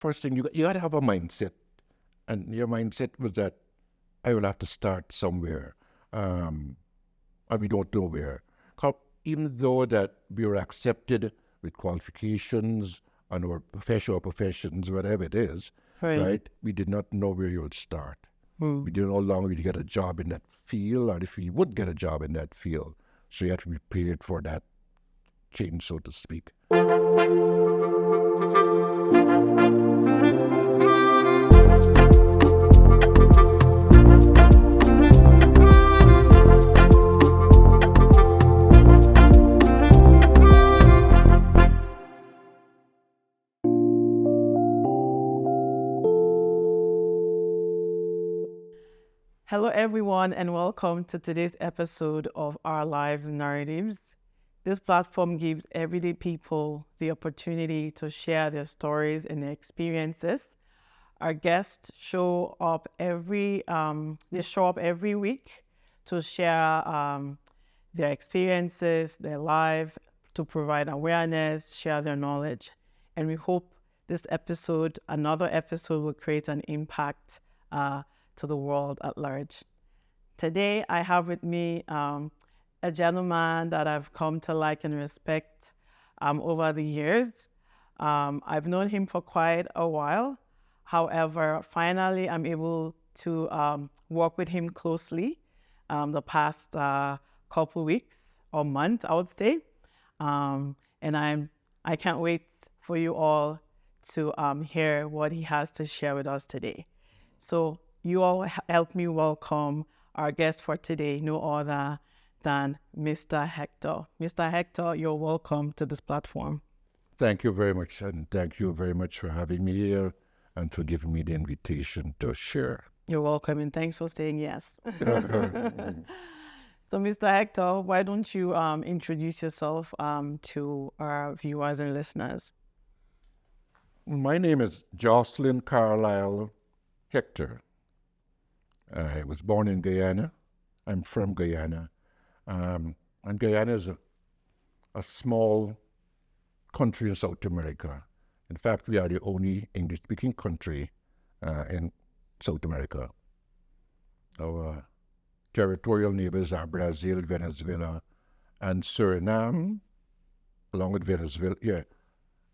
first thing, you got to have a mindset. And your mindset was that I will have to start somewhere. And we don't know where. Even though that we were accepted with qualifications and our professions, whatever it is, right? We did not know where you would start. We didn't know how long we'd get a job in that field or if we would get a job in that field. So you had to be prepared for that change, so to speak. Hello, everyone, and welcome to today's episode of Our Lives Narratives. This platform gives everyday people the opportunity to share their stories and their experiences. Our guests show up every week to share their experiences, their life, to provide awareness, share their knowledge. And we hope this episode, another episode, will create an impact to the world at large. Today, I have with me a gentleman that I've come to like and respect over the years. I've known him for quite a while. However, finally, I'm able to work with him closely the past couple weeks or month, I would say. And I can't wait for you all to hear what he has to share with us today. So you all help me welcome our guest for today, no other than Mr. Hector. Mr. Hector, you're welcome to this platform. Thank you very much, and thank you very much for having me here and for giving me the invitation to share. You're welcome, and thanks for saying yes. So, Mr. Hector, why don't you introduce yourself to our viewers and listeners? My name is Josclyn Carlisle Hector. I was born in Guyana. I'm from Guyana. And Guyana is a small country in South America. In fact, we are the only English-speaking country in South America. Our territorial neighbors are Brazil, Venezuela, and Suriname, along with Venezuela.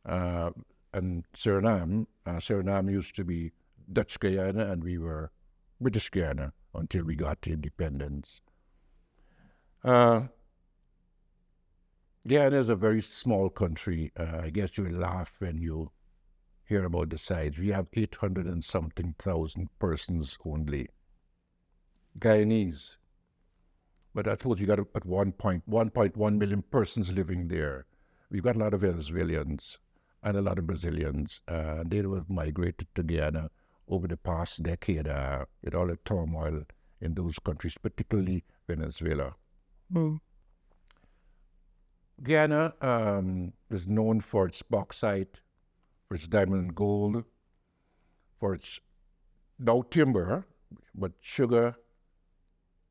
And Suriname. Suriname used to be Dutch Guyana, and we were British Guyana until we got independence. Guyana is a very small country. I guess you will laugh when you hear about the size. We have 800 and something thousand persons only. Guyanese. But I suppose you got at 1.1 million persons living there. We've got a lot of Venezuelans and a lot of Brazilians. They have migrated to Guyana over the past decade with all the turmoil in those countries, particularly Venezuela. Guyana is known for its bauxite, for its diamond and gold, for its now timber, but sugar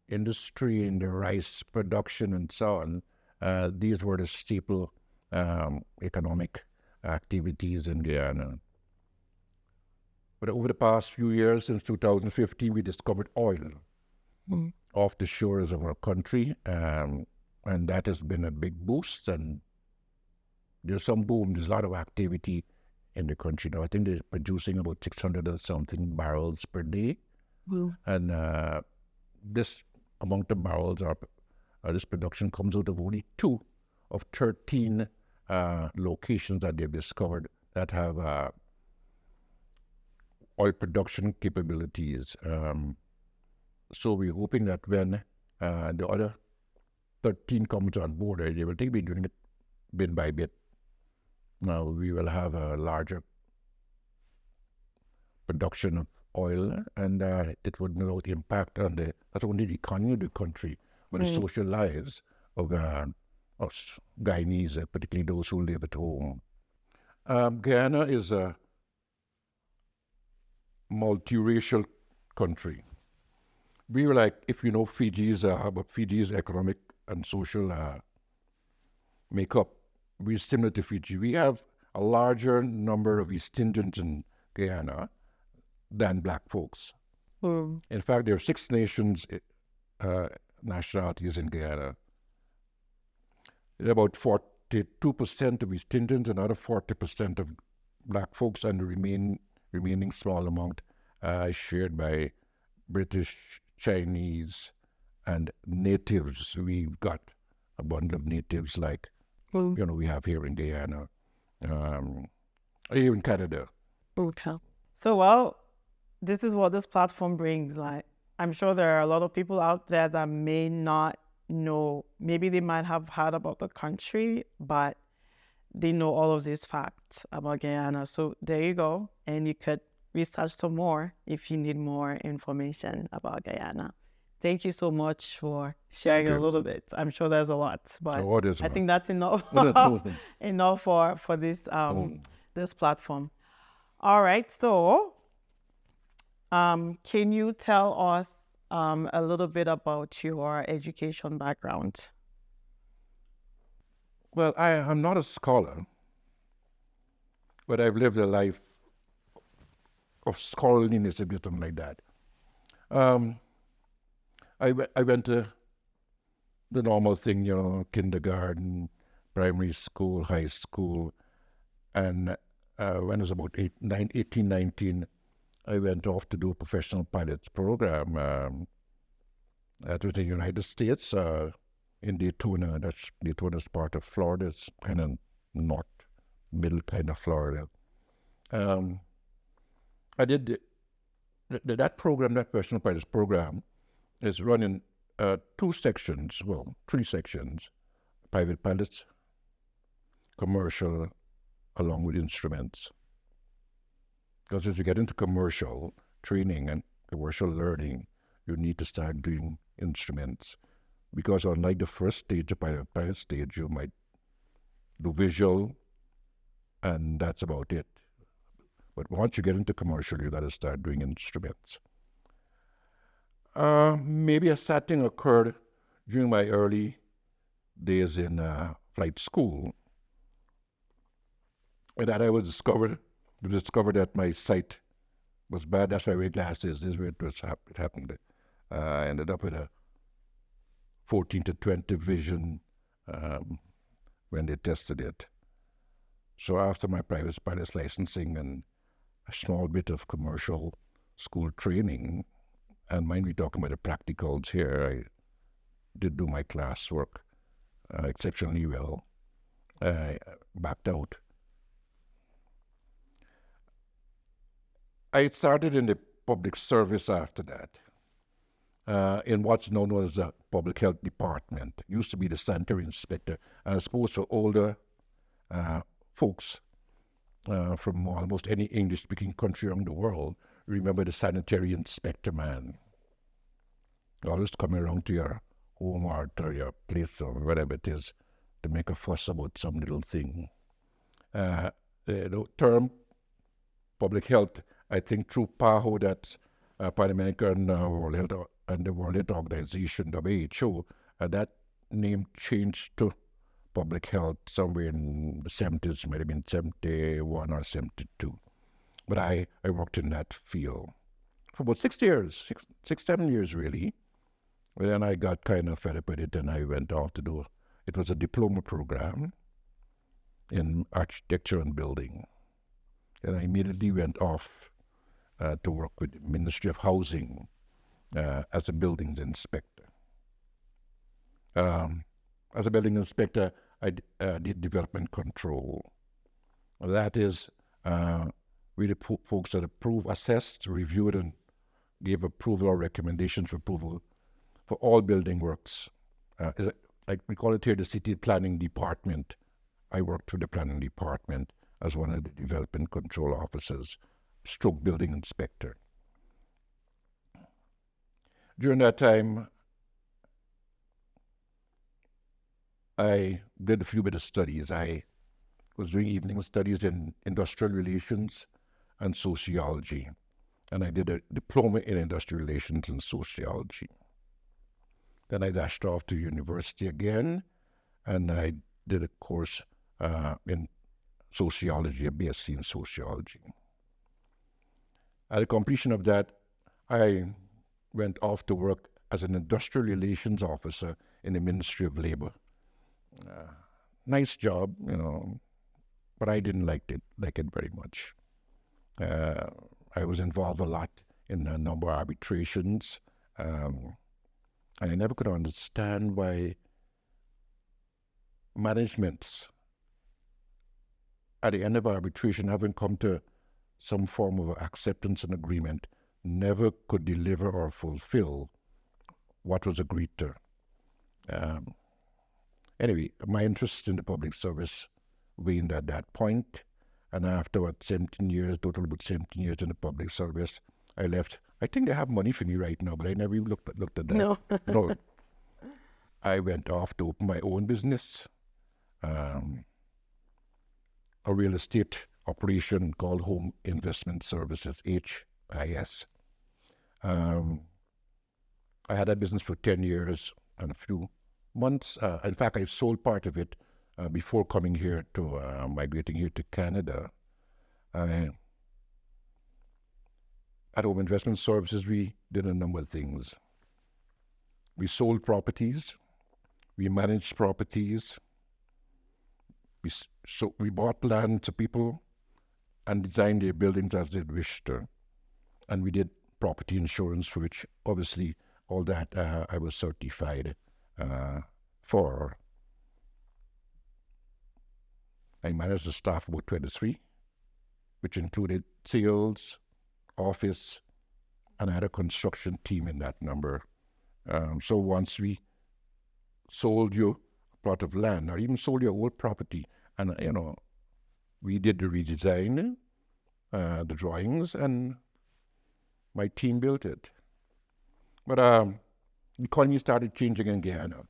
industry and the rice production and so on. These were the staple economic activities in Guyana. But over the past few years, since 2015, we discovered oil off the shores of our country, and that has been a big boost. And there's some boom. There's a lot of activity in the country now. I think they're producing about 600 or something barrels per day. And this amount of barrels, this production comes out of only 2 of 13 locations that they've discovered that have oil production capabilities. So we're hoping that when the other 13 comes on board, they will be doing it bit by bit. Now we will have a larger production of oil, and it would not impact on not only the economy of the country, but the social lives of us Guyanese, particularly those who live at home. Guyana is a multiracial country. We were like, if you know Fiji's economic and social makeup, we're similar to Fiji. We have a larger number of East Indians and Guyana than black folks. Mm. In fact, there are 6 nationalities in Guyana. There are about 42% of East Indians, another 40% of black folks, and the remaining small amount shared by British, Chinese, and natives. We've got a bundle of natives like, we have here in Guyana, here in Canada. Okay. So, well, this is what this platform brings. Like, I'm sure there are a lot of people out there that may not know. Maybe they might have heard about the country, but they know all of these facts about Guyana. So there you go. And you could research some more if you need more information about Guyana. Thank you so much for sharing a little bit. I'm sure there's a lot, but I think that's enough enough for this this platform. All right. So can you tell us a little bit about your education background? Well, I'm not a scholar, but I've lived a life of scholarliness, a bit like that. I went to the normal thing, kindergarten, primary school, high school, and when I was about 18, 19, I went off to do a professional pilot program. That was in the United States, in Daytona. Daytona's part of Florida. It's kind of north, middle kind of Florida. I did that program, that professional pilots program, is run in 3 sections, private pilots, commercial, along with instruments. Because as you get into commercial training and commercial learning, you need to start doing instruments. Because unlike the first stage, the pilot stage, you might do visual, and that's about it. But once you get into commercial, you got to start doing instruments. Maybe a sad thing occurred during my early days in flight school, and that I was discovered that my sight was bad. That's why I wear glasses. This is where it happened. I ended up with a 14 to 20 vision when they tested it. So after my private pilot's licensing and a small bit of commercial school training, and mind we talking about the practicals here, I did do my classwork exceptionally well. I backed out. I started in the public service after that, in what's known as the public health department. It used to be the sanitary inspector, and I suppose for older folks from almost any English-speaking country around the world, remember the sanitary inspector man. Always coming around to your home or to your place or whatever it is to make a fuss about some little thing. The term public health, I think through PAHO, that's Pan American World Health and the World Health Organization, WHO, that name changed to public health somewhere in the 70s, might have been 71 or 72. But I worked in that field for about 6 years, 7 years really. But then I got kind of fed up with it and I went off to do, it was a diploma program in architecture and building. And I immediately went off to work with the Ministry of Housing as a buildings inspector. As a building inspector, I did development control. That is, we the folks that approve, assessed, reviewed, and gave approval or recommendations for approval for all building works. Like we call it here, the city planning department. I worked with the planning department as one of the development control officers, stroke building inspector. During that time, I did a few bit of studies. I was doing evening studies in industrial relations and sociology. And I did a diploma in industrial relations and sociology. Then I dashed off to university again, and I did a course in sociology, a BSc in sociology. At the completion of that, I went off to work as an industrial relations officer in the Ministry of Labor. Nice job, but I didn't like it very much. I was involved a lot in a number of arbitrations, and I never could understand why managements, at the end of arbitration, having come to some form of acceptance and agreement, never could deliver or fulfill what was agreed to. Anyway, my interest in the public service waned at that point, and after 17 years, total about 17 years in the public service, I left. I think they have money for me right now, but I never even looked at that. No. No. I went off to open my own business, a real estate operation called Home Investment Services, HIS. I had that business for 10 years and a few months. In fact, I sold part of it before coming here to, migrating here to Canada. At Home Investment Services, we did a number of things. We sold properties, we managed properties, we bought land to people and designed their buildings as they wished to. And we did property insurance, for which obviously all that I was certified for. I managed a staff of about 23, which included sales, office, and I had a construction team in that number. So once we sold you a plot of land, or even sold your old property, and we did the redesign, the drawings, and my team built it. But the economy started changing in Guyana.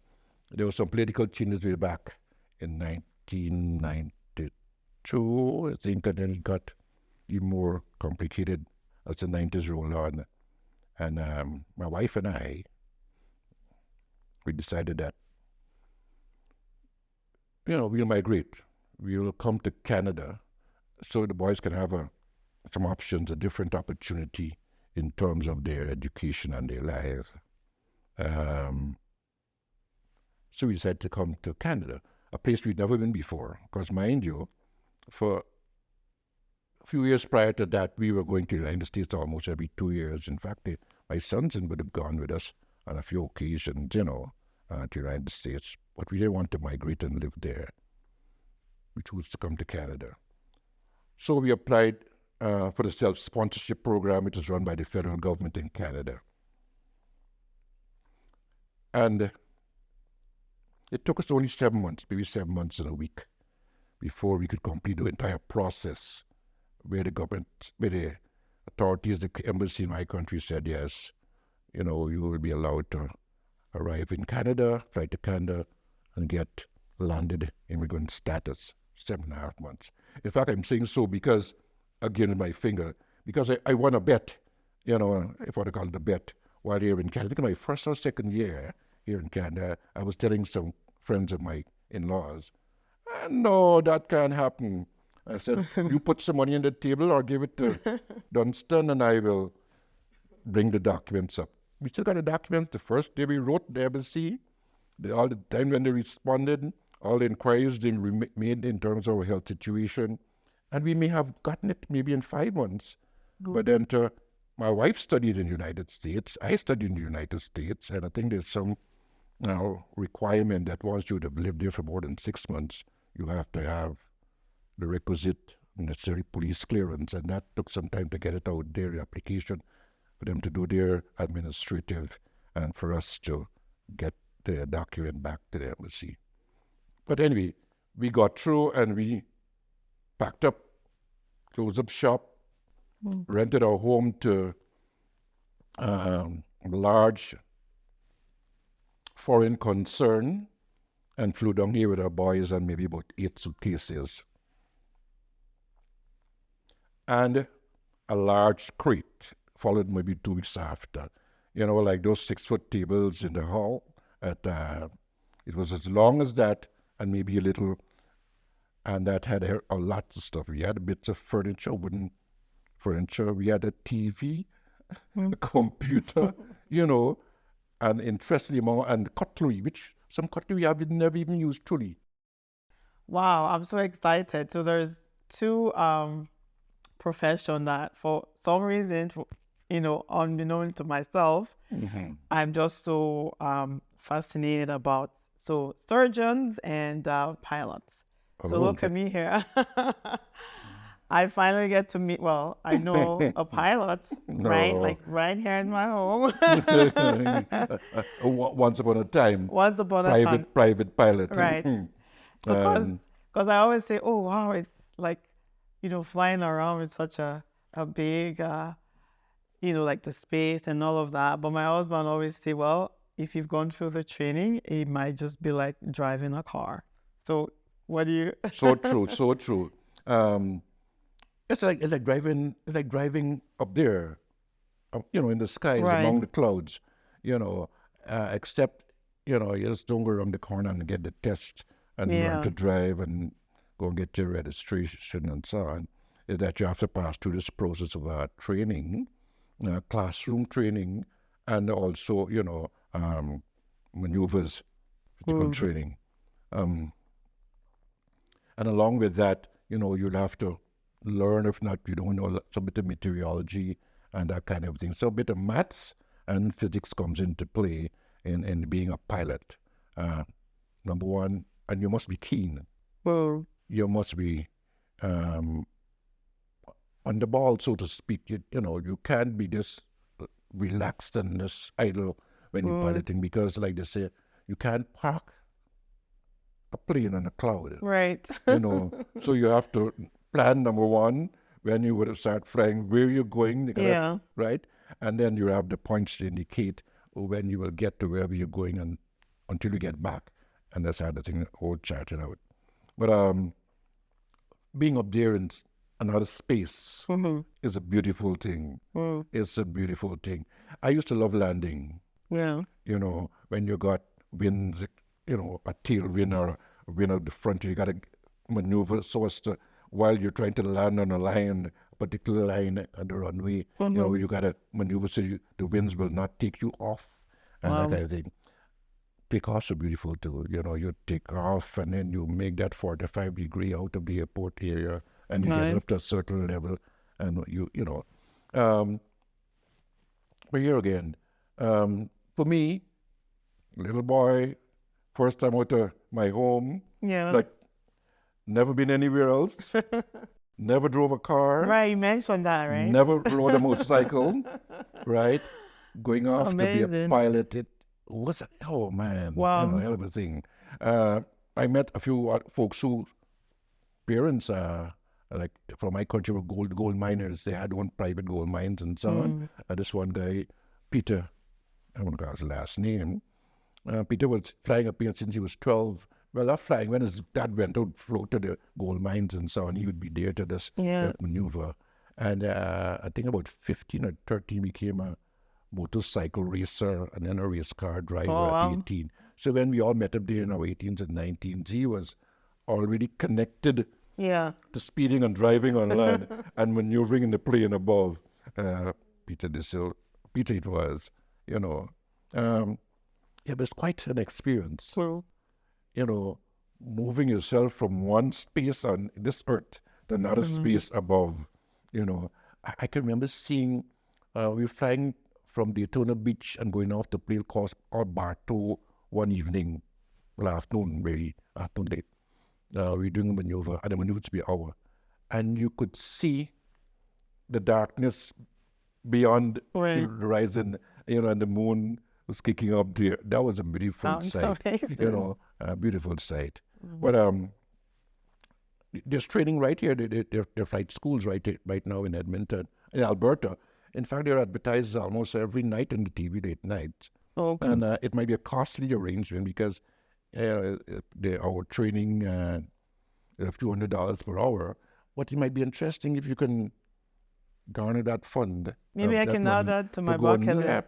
There were some political changes way back in 1992, I think, and then it got even more complicated as the 90s rolled on. And my wife and I, we decided that, we'll migrate. We'll come to Canada so the boys can have some options, a different opportunity in terms of their education and their lives. So we decided to come to Canada, a place we'd never been before. Because mind you, for a few years prior to that, we were going to the United States almost every 2 years. In fact, my sons would have gone with us on a few occasions, to the United States. But we didn't want to migrate and live there. We chose to come to Canada. So we applied for the self-sponsorship program, which is run by the federal government in Canada. And it took us only 7 months, maybe 7 months and a week, before we could complete the entire process, where the government, where the authorities, the embassy in my country said, yes, you will be allowed to arrive in Canada, fly to Canada, and get landed immigrant status, 7.5 months. In fact, I'm saying so because, again, in my finger, because I won a bet, if I want to call it a bet, while here in Canada. I think in my first or second year here in Canada, I was telling some friends of my in-laws, no, that can't happen. I said, you put some money on the table or give it to Dunstan and I will bring the documents up. We still got the documents the first day we wrote the embassy, all the time when they responded, all the inquiries they made in terms of our health situation. And we may have gotten it maybe in 5 months. Mm-hmm. But then my wife studied in the United States, I studied in the United States, and I think there's some requirement that once you would have lived there for more than 6 months, you have to have the requisite necessary police clearance, and that took some time to get it out there, the application, for them to do their administrative, and for us to get the document back to the embassy. But anyway, we got through and we packed up, closed up shop, rented our home to a large foreign concern, and flew down here with our boys and maybe about 8 suitcases. And a large crate followed maybe 2 weeks after. Like those 6-foot tables in the hall. It was as long as that and maybe a little, and that had a lots of stuff. We had bits of furniture, wooden furniture. We had a TV, a computer, you know, and interestingly more, and cutlery, which some cutlery I've never even used truly. Wow, I'm so excited. So there's two profession that for some reason, unbeknown to myself, I'm just so fascinated about. So surgeons and pilots. So look at me here. I finally get to meet, well, I know a pilot, right? No. Like right here in my home. Once upon a time, Once upon a time. private pilot. Right. Because I always say, oh, wow, it's like, flying around with such a big, like the space and all of that. But my husband always say, well, if you've gone through the training, it might just be like driving a car. So what do you? So true, so true. It's like driving up there, in the skies Right. among the clouds, except, you just don't go around the corner and get the test and learn to drive and go and get your registration and so on. Is that you have to pass through this process of training, classroom training, and also, maneuvers, physical training. And along with that, you'll have to learn, if not, you don't know, some bit of meteorology and that kind of thing. So a bit of maths and physics comes into play in being a pilot. Number one, and you must be keen. Well, You must be on the ball, so to speak. You can't be just relaxed and just idle when you're piloting, because, like they say, you can't park a plane on a cloud. right. So you have to plan, number one, when you would start flying, where you're going, Yeah. right? And then you have the points to indicate when you will get to wherever you're going and until you get back. And that's how the thing all charted out. But being up there in another space is a beautiful thing. It's a beautiful thing. I used to love landing. Yeah. When you got winds, a tailwind or a wind out the front, you got to maneuver so as to, while you're trying to land on a line, a particular line on the runway, you got to maneuver so the winds will not take you off and that kind of thing. Takeoffs are beautiful too. You take off and then you make that 45-degree out of the airport area and you get up to a certain level and but here again, for me, little boy, first time out of my home, like never been anywhere else, never drove a car. Right, you mentioned that, right? Never rode a motorcycle, right? Going off to be a Amazing. pilot, it was, oh man, Wow. hell of a thing. I met a few folks whose parents, like from my country, were gold miners. They had own private gold mines and so on. This one guy, Peter, I don't know his last name. Peter was flying up here since he was 12. Well, not flying. When his dad went out, flew to the gold mines and so on, he would be there to this maneuver. And I think about 15 or 13 became a motorcycle racer and then a race car driver at 18. So when we all met up there in our 18s and 19s, he was already connected to speeding and driving on land and maneuvering in the plane above. Peter it was, it was quite an experience. Well, Moving yourself from one space on this earth to another space above. I can remember seeing, we were flying from Daytona Beach and going off to play course or Bartow one evening, afternoon late. We were doing a maneuver, and the maneuver to be an hour. And you could see the darkness beyond the horizon, and the moon was kicking up there. That was a beautiful sight, a beautiful sight. But there's training right here. There are flight schools right now in Edmonton, in Alberta. In fact, they're advertised almost every night on the TV late nights. Okay. And it might be a costly arrangement because our training is $200 per hour. But it might be interesting if you can garner that fund. Maybe I can add that to my go bucket list.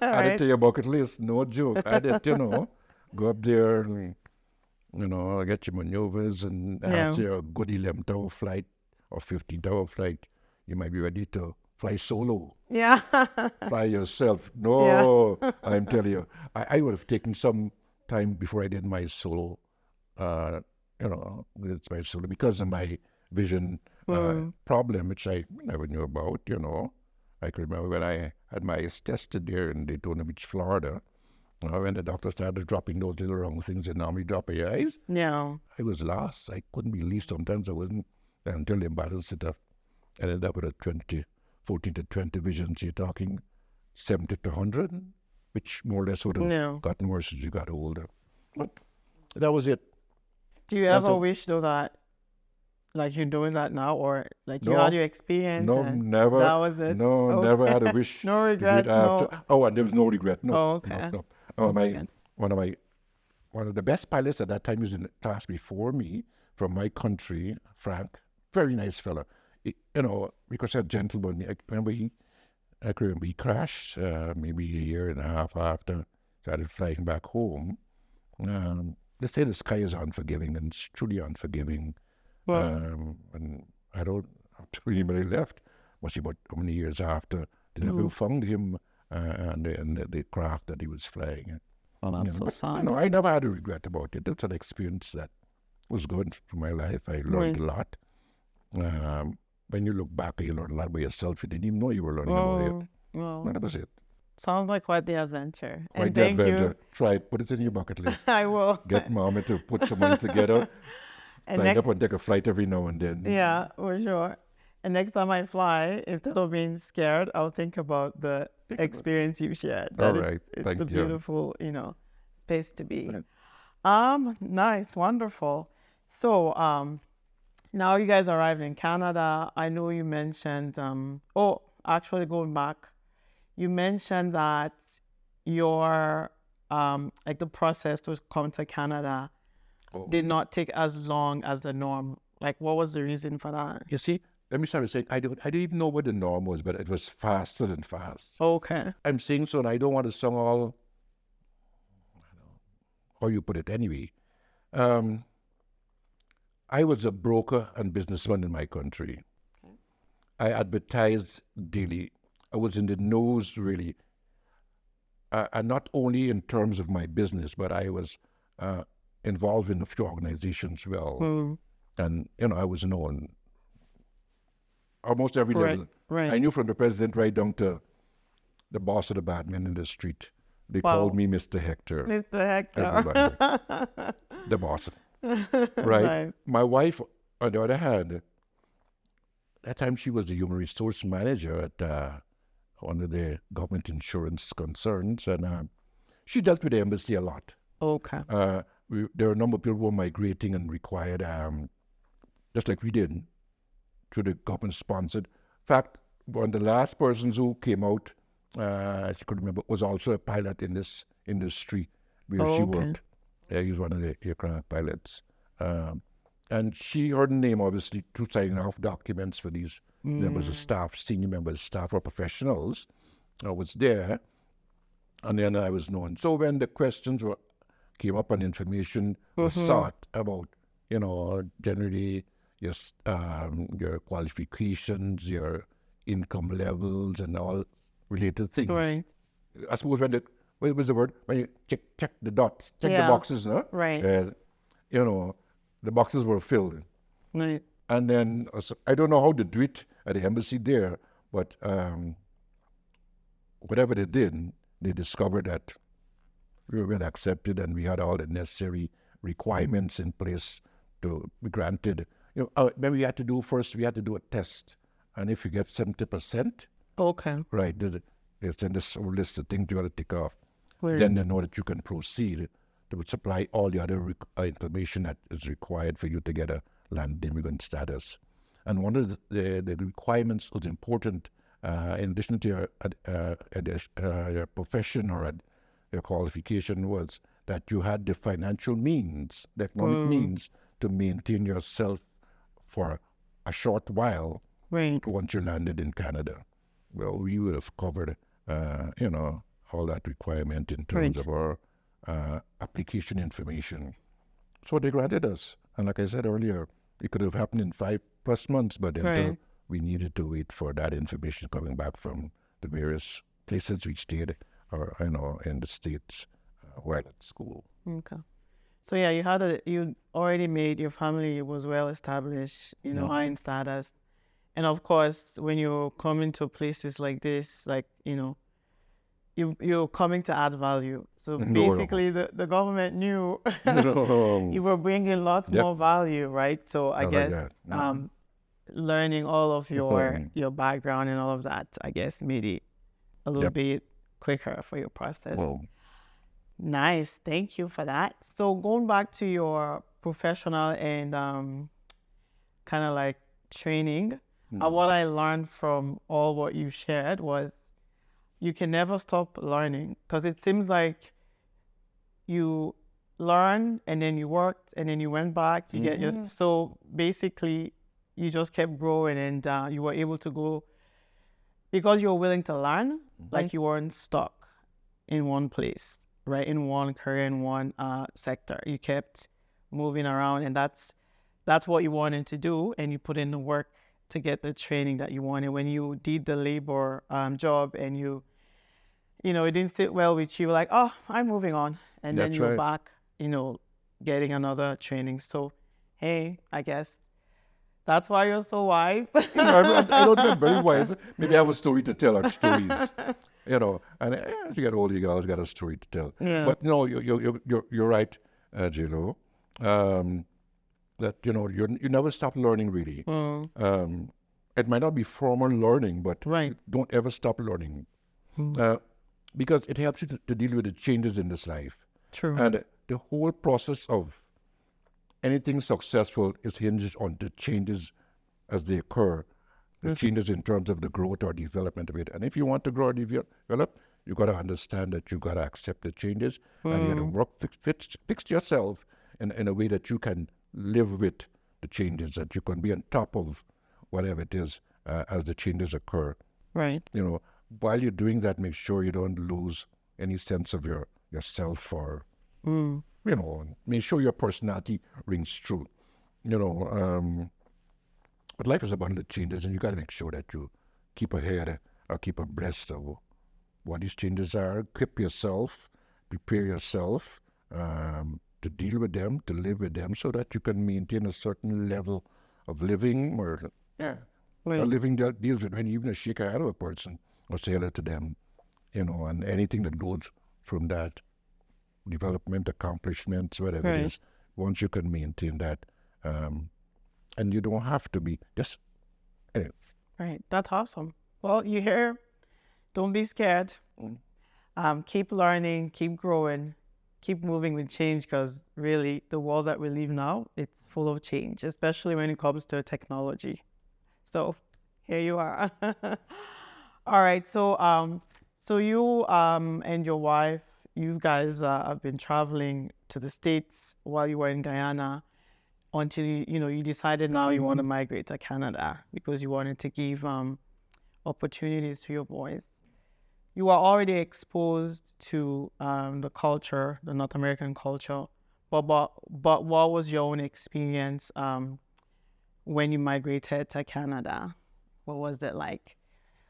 Add it to your bucket list, no joke. Add it, go up there and, get your maneuvers and after a good 11-hour flight or 15-hour flight, you might be ready to fly solo, Yeah. fly yourself. Yeah. No, I'm telling you, I would have taken some time before I did my solo, uh, it's my solo because of my vision problem, which I never knew about, I can remember when I had my eyes tested there in Daytona Beach, Florida, when the doctor started dropping those little wrong things they normally drop in your eyes, Yeah. I was lost. I couldn't believe sometimes I wasn't until they balanced it up. I ended up with a 14 to 20 vision. So you're talking 70 to 100, which more or less would have No. gotten worse as you got older. But that was it. Do you ever wish though that like you're doing that now, or like you No, had your experience no, and never. that was it? No, Okay. never had a wish No to do it regrets, after. no. Oh, and there was no regret. No, Oh, okay. no. Oh, Okay. one of the best pilots at that time was in the class before me from my country, Frank. Very nice fella. Because a gentleman. I can remember he crashed maybe a year and a half after started flying back home. They say the sky is unforgiving, and it's truly unforgiving. Well, And I don't, after when he left, must be about how many years after, they never found him and the craft that he was flying. well, that's so But, sad. I never had a regret about it. It's an experience that was good for my life. I learned a lot. When you look back, you learn a lot about yourself. You didn't even know you were learning about it. Well, That was it. sounds like quite the adventure. Quite And the thank adventure. Try it. Put it in your bucket list. you. I will. Get mama to put some money together. And Sign next, up and take a flight every now and then. yeah, for sure. And next time I fly, instead of being scared, I'll think about the experience you shared. All That right. It's Thank a you. beautiful, space to be. Right. Nice, wonderful. So, now you guys arrived in Canada. I know you mentioned, actually going back, you mentioned that your, like the process to come to Canada did not take as long as the norm. Like, what was the reason for that? You see, let me start with saying I didn't even know what the norm was, but it was faster than fast. Okay. I'm saying so, and I don't want to sound all, how you put it anyway. I was a broker and businessman in my country. Okay. I advertised daily. I was in the news, really. And not only in terms of my business, but I was involved in a few organizations well. And, I was known almost every level. Right. I knew from the president right down to the boss of the badman in the street. They called me Mr. Hector. Mr. Hector. Everybody. The boss. Right. Nice. My wife, on the other hand, that time she was the human resource manager at one of the government insurance concerns, and she dealt with the embassy a lot. Okay. There were a number of people who were migrating and required, just like we did, to the government-sponsored. In fact, one of the last persons who came out, I could remember, was also a pilot in this industry where she worked. Yeah, he was one of the aircraft pilots. And she heard the name, obviously, through signing off documents for these members of staff, senior members of staff or professionals. I was there, and then I was known. So when the questions came up and information was sought about, generally your qualifications, your income levels, and all related things. Right. I suppose what was the word? When you check the dots, check the boxes, no? Right. The boxes were filled. Nice. And then, I don't know how they do it at the embassy there, but whatever they did, they discovered that we were well accepted and we had all the necessary requirements in place to be granted. Then we had to do a test. And if you get 70%, okay. Right, they send us a list of things you ought to tick off. Right. Then they know that you can proceed. They would supply all the other information that is required for you to get a landed immigrant status. And one of the requirements was important, in addition to your profession or your qualification, was that you had the financial means, the economic means, to maintain yourself for a short while once you landed in Canada. Well, we would have covered, all that requirement in terms of our application information. So they granted us. And like I said earlier, it could have happened in 5+ months, but then we needed to wait for that information coming back from the various places we stayed, or in the States while at school. Okay. So yeah, you already made your family was well established, high in status. And of course, when you're coming to places like this, like, you're coming to add value. So basically the government knew you were bringing lots more value, right? So I guess learning all of your background and all of that, I guess, made it a little bit quicker for your process. Well, Nice. Thank you for that. So going back to your professional and kind of like training, what I learned from all what you shared was you can never stop learning, because it seems like you learned and then you worked and then you went back. So basically you just kept growing, and you were able to go because you were willing to learn. Like you weren't stuck in one place, right? In one career, in one sector. You kept moving around, and that's what you wanted to do, and you put in the work to get the training that you wanted. When you did the labor job and it didn't sit well with you, like, oh, I'm moving on. And then you're back, getting another training. So, hey, I guess that's why you're so wise. I don't think I'm very wise. Maybe I have a story to tell, or stories. And as you get older, you always got a story to tell. Yeah. But no, you're right, Jilo. That you never stop learning, really. It might not be formal learning, but don't ever stop learning, because it helps you to deal with the changes in this life. True. And the whole process of anything successful is hinged on the changes as they occur. The changes in terms of the growth or development of it. And if you want to grow or develop, you got to understand that you got to accept the changes, and you got to work, fix yourself in a way that you can live with the changes, that you can be on top of whatever it is as the changes occur. Right. While you're doing that, make sure you don't lose any sense of yourself, or make sure your personality rings true. But life is about the changes, and you got to make sure that you keep ahead or keep abreast of what these changes are. Equip yourself, prepare yourself to deal with them, to live with them, so that you can maintain a certain level of living, or a living that deals with when you even shake a hand of a person or say hello to them, and anything that goes from that, development, accomplishments, whatever it is, once you can maintain that, and you don't have to be just anyway. Right. That's awesome. Well, you hear, don't be scared. Keep learning, keep growing, keep moving with change, because really the world that we live now, it's full of change, especially when it comes to technology. So here you are. All right. So you and your wife, you guys have been traveling to the States while you were in Guyana, until you decided now you want to migrate to Canada because you wanted to give opportunities to your boys. You were already exposed to the culture, the North American culture, but what was your own experience when you migrated to Canada? What was it like?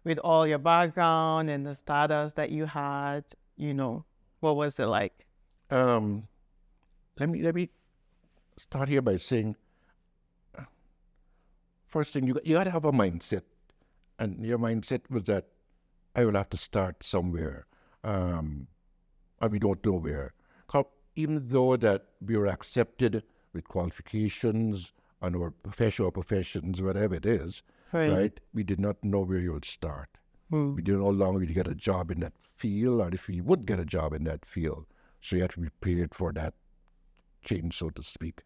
With all your background and the status that you had, what was it like? Let me start here by saying, first thing, you got to have a mindset, and your mindset was that I will have to start somewhere, and we don't know where. Even though that we were accepted with qualifications and our professions, whatever it is, right? We did not know where you would start. We didn't know how long we'd get a job in that field, or if we would get a job in that field. So you have to be prepared for that change, so to speak.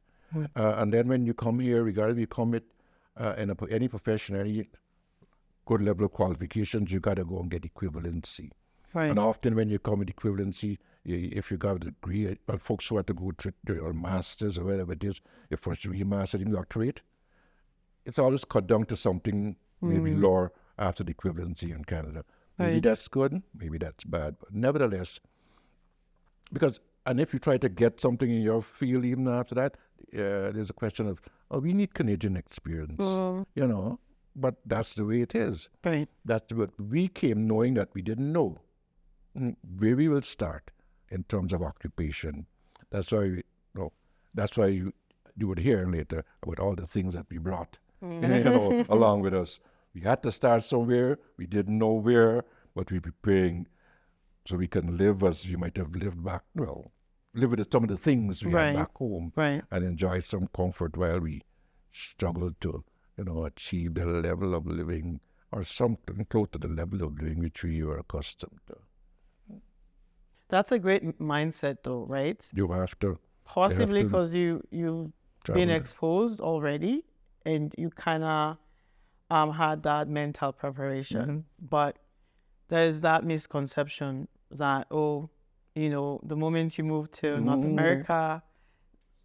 And then when you come here, regardless if you come with any profession, any good level of qualifications, you got to go and get equivalency. And often when you come with equivalency, if you got a degree, folks who have to go to their masters or whatever it is, your first degree, master, even doctorate, it's always cut down to something, maybe lower after the equivalency in Canada. Maybe that's good, maybe that's bad, but nevertheless, and if you try to get something in your field even after that, there's a question of, we need Canadian experience. but that's the way it is. Right. That's what we came knowing that we didn't know where we will start in terms of occupation. That's why that's why you would hear later about all the things that we brought along with us. We had to start somewhere. We didn't know where, but we're preparing so we can live as we might have lived back. Well, live with some of the things we had back home, Right. and enjoy some comfort while we struggled to achieve the level of living or something close to the level of living which we were accustomed to. That's a great mindset, though, right? You have to Possibly because you've been travel. exposed already, and you kind of had that mental preparation. But there's that misconception that the moment you move to North America,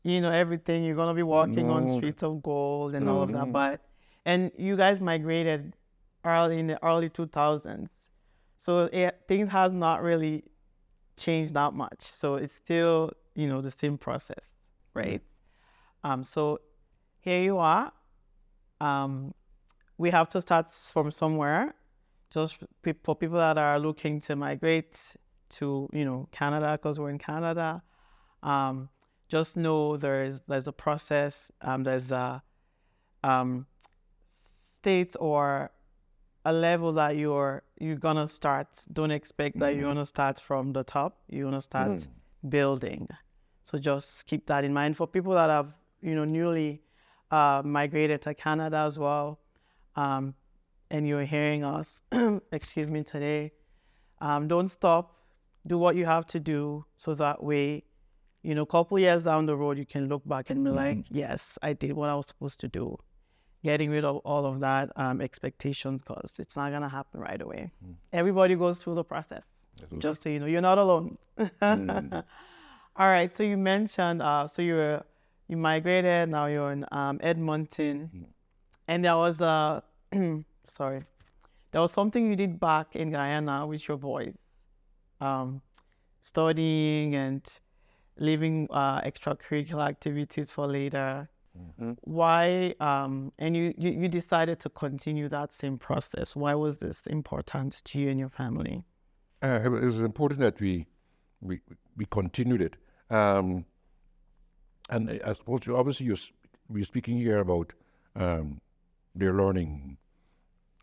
everything, you're gonna be walking on streets of gold and all of that. And you guys migrated in the early 2000s, so things has not really changed that much. So it's still the same process, right? So here you are. We have to start from somewhere. Just for people that are looking to migrate to Canada, because we're in Canada, just know there's a process. There's a state or a level that you're gonna start. Don't expect that you're gonna start from the top. You're gonna start building. So just keep that in mind for people that have newly migrated to Canada as well. And you're hearing us, excuse me, today. Don't stop. Do what you have to do, so that way, a couple years down the road, you can look back and be like, yes, I did what I was supposed to do. Getting rid of all of that expectations, because it's not gonna happen right away. Everybody goes through the process. Just so you know, you're not alone. All right. So you mentioned, so you migrated. Now you're in Edmonton, and there was there was something you did back in Guyana with your boys, studying and leaving extracurricular activities for later. Why? And you decided to continue that same process. Why was this important to you and your family? It was important that we continued it. And I suppose obviously we're speaking here about their learning,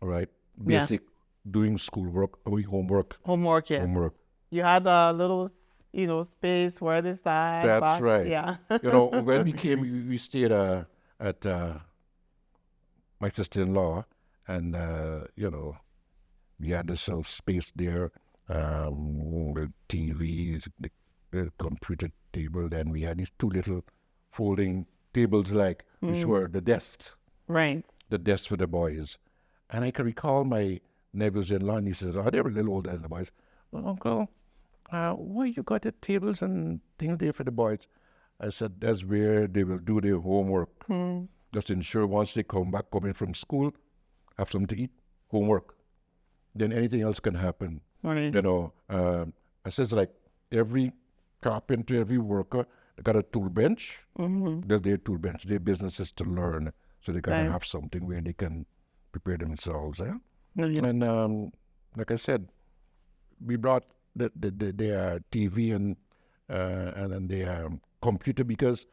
all right? Basic doing schoolwork, doing homework. Homework, yes. Homework. You had a little, space where this side. That's back. right. Yeah. When we came, we stayed at my sister-in-law, and we had this little space there, the TVs, the computer table. Then we had these two little folding tables, which were the desks. Right. The desks for the boys. And I can recall my nephews-in-law, and he says, they were a little older than the boys. "Well, Uncle, why you got the tables and things there for the boys?" I said, that's where they will do their homework. Just ensure once they come in from school, have something to eat, homework. Then anything else can happen. Right. I says, like every carpenter, every worker, they got a tool bench. There's their tool bench. Their business is to learn, so they gotta have something where they can prepare themselves. And like I said, we brought their TV and then their computer, because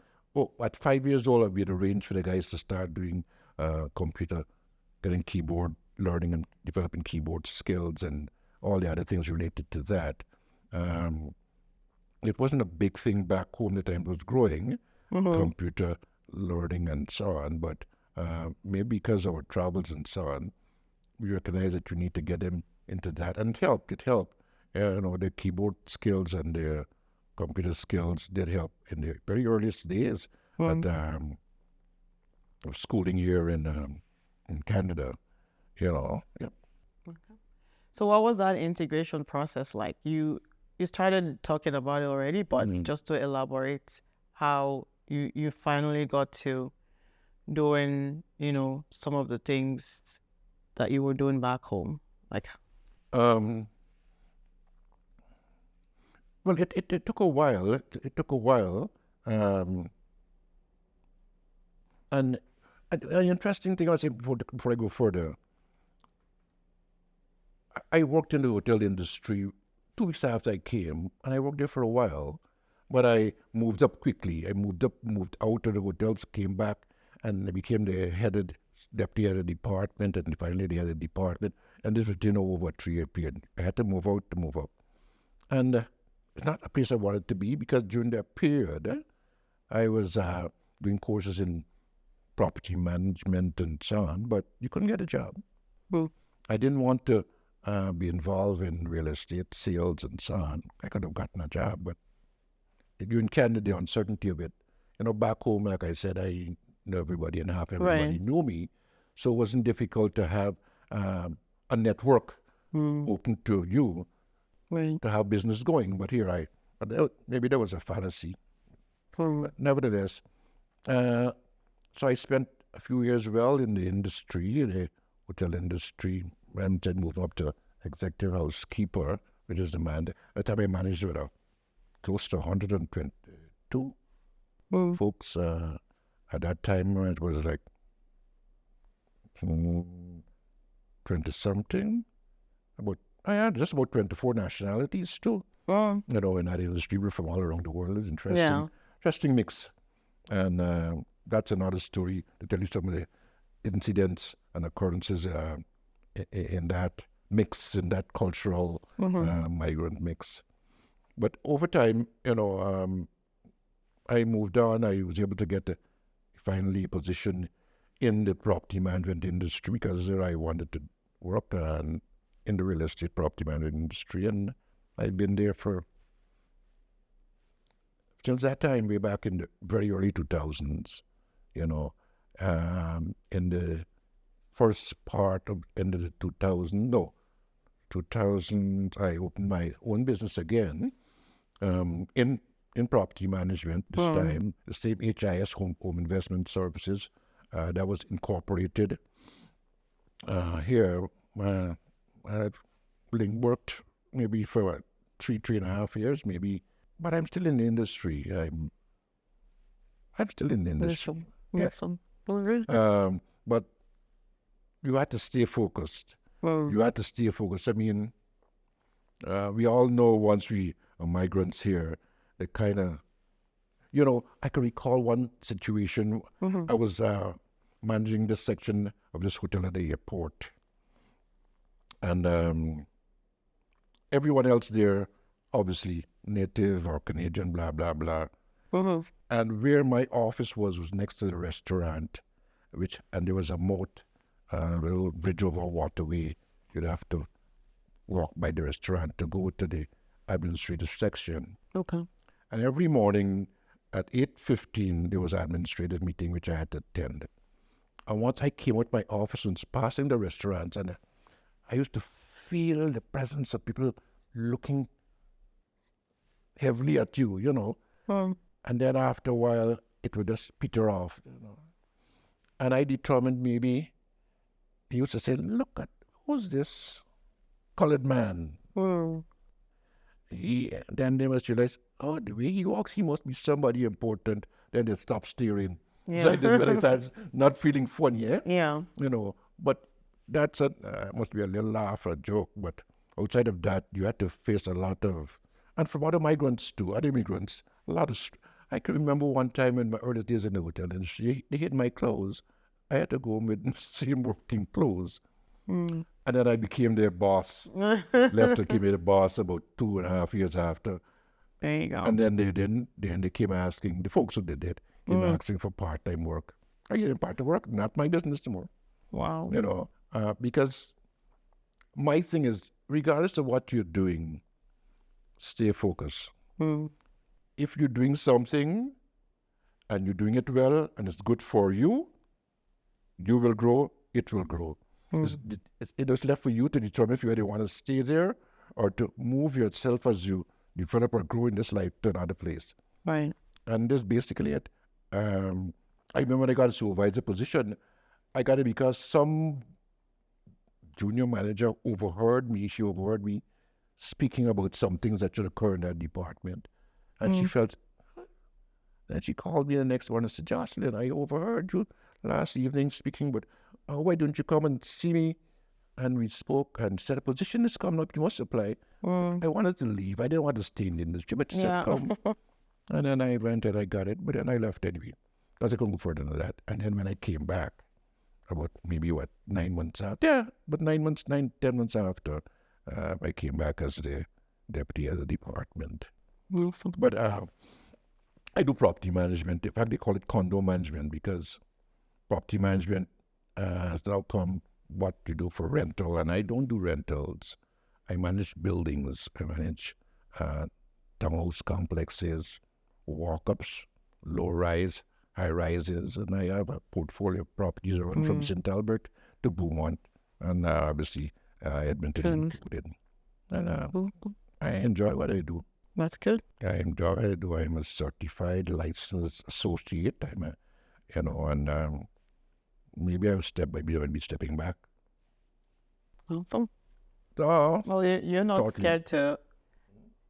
at 5 years old we had arranged for the guys to start doing computer, getting keyboard learning and developing keyboard skills and all the other things related to that. It wasn't a big thing back home the time it was growing, computer learning and so on, but maybe because of our travels and so on, we recognize that you need to get them into that, and it helped. Their keyboard skills and their computer skills did help in the very earliest days of schooling here in Canada. Yep. Okay. So what was that integration process like? You started talking about it already, but just to elaborate how you finally got to doing, some of the things that you were doing back home, like. Well, it took a while. It took a while, and An interesting thing I'll say before I go further, I worked in the hotel industry 2 weeks after I came, and I worked there for a while. But I moved up quickly. I moved out of the hotels, came back, and I became the deputy head of the department, and finally the head of the department. And this was over a 3-year period. I had to move out to move up. And it's not a place I wanted to be, because during that period, I was doing courses in property management and so on, but you couldn't get a job. Well, I didn't want to be involved in real estate sales and so on. I could have gotten a job, but you encounter the uncertainty of it. Back home, like I said, I know everybody and half everybody knew me, so it wasn't difficult to have a network open to you to have business going. But here maybe that was a fallacy. But nevertheless, so I spent a few years in the industry, the hotel industry, and then moved up to executive housekeeper, which is the man. At the time I managed with close to 122 folks. At that time, it was like 20-something. Just about 24 nationalities too. In that industry. We're from all around the world. It's interesting. Yeah. Interesting mix. And that's another story to tell you some of the incidents and occurrences in that mix, in that cultural migrant mix. But over time, I moved on. I was able to get finally a position in the property management industry, because I wanted to work in the real estate property management industry, and I've been there since that time, way back in the very early 2000s. In the first part of end of the 2000, I opened my own business again, in property management this time, the same HIS, Home Investment Services, that was incorporated here. I've worked maybe for 3.5 years, maybe, but I'm still in the industry. I'm still in the industry. Yes. But you had to stay focused. You had to stay focused. I mean, we all know once we are migrants here, they kind of, I can recall one situation. I was managing this section of this hotel at the airport. And everyone else there, obviously native or Canadian, blah, blah, blah. And where my office was next to the restaurant, and there was a moat, a little bridge over a waterway. You'd have to walk by the restaurant to go to the administrative section. Okay. And every morning at 8:15, there was an administrative meeting which I had to attend. And once I came out my office and was passing the restaurants, and I used to feel the presence of people looking heavily at you, And then after a while, it would just peter off, And I determined maybe, he used to say, look at, who's this colored man? Then they must realize, the way he walks, he must be somebody important. Then they stop staring. Yeah. So I just realized not feeling funny, Yeah. But that's must be a little laugh or a joke. But outside of that, you had to face a lot of, and from other migrants too, other immigrants, a lot of, I can remember one time in my early days in the hotel industry, they hid my clothes. I had to go home with the same working clothes. And then I became their boss. Left and became their boss about 2.5 years after. There you go. And then they came asking, the folks who did it, came asking for part-time work. I get part-time work, not my business anymore. Wow. Because my thing is, regardless of what you're doing, stay focused. If you're doing something and you're doing it well and it's good for you, you will grow, it will grow. It's left for you to determine if you really want to stay there or to move yourself as you develop or grow in this life to another place. Right. And that's basically it. I remember when I got a supervisor position, I got it because some junior manager overheard me speaking about some things that should occur in that department. And she felt, then she called me the next one and said, Josclyn, I overheard you last evening speaking, but why don't you come and see me? And we spoke and said, a position is coming up, you must apply. I wanted to leave. I didn't want to stay in the industry, but she said, come. And then I went and I got it, but then I left anyway, because I couldn't go further than that. And then when I came back, about maybe 9 months after, yeah, but 10 months after, I came back as the deputy of the department. But I do property management. In fact, they call it condo management, because property management has now come what to do for rental, and I don't do rentals. I manage buildings. I manage townhouse complexes, walk-ups, low-rise, high-rises, and I have a portfolio of properties around from St. Albert to Beaumont, and obviously Edmonton included. And I enjoy what I do. That's good. I enjoy what I do. I'm a certified licensed associate. I'm a, and maybe I'll be stepping back. Awesome. Oh, Well, you're not totally. scared to.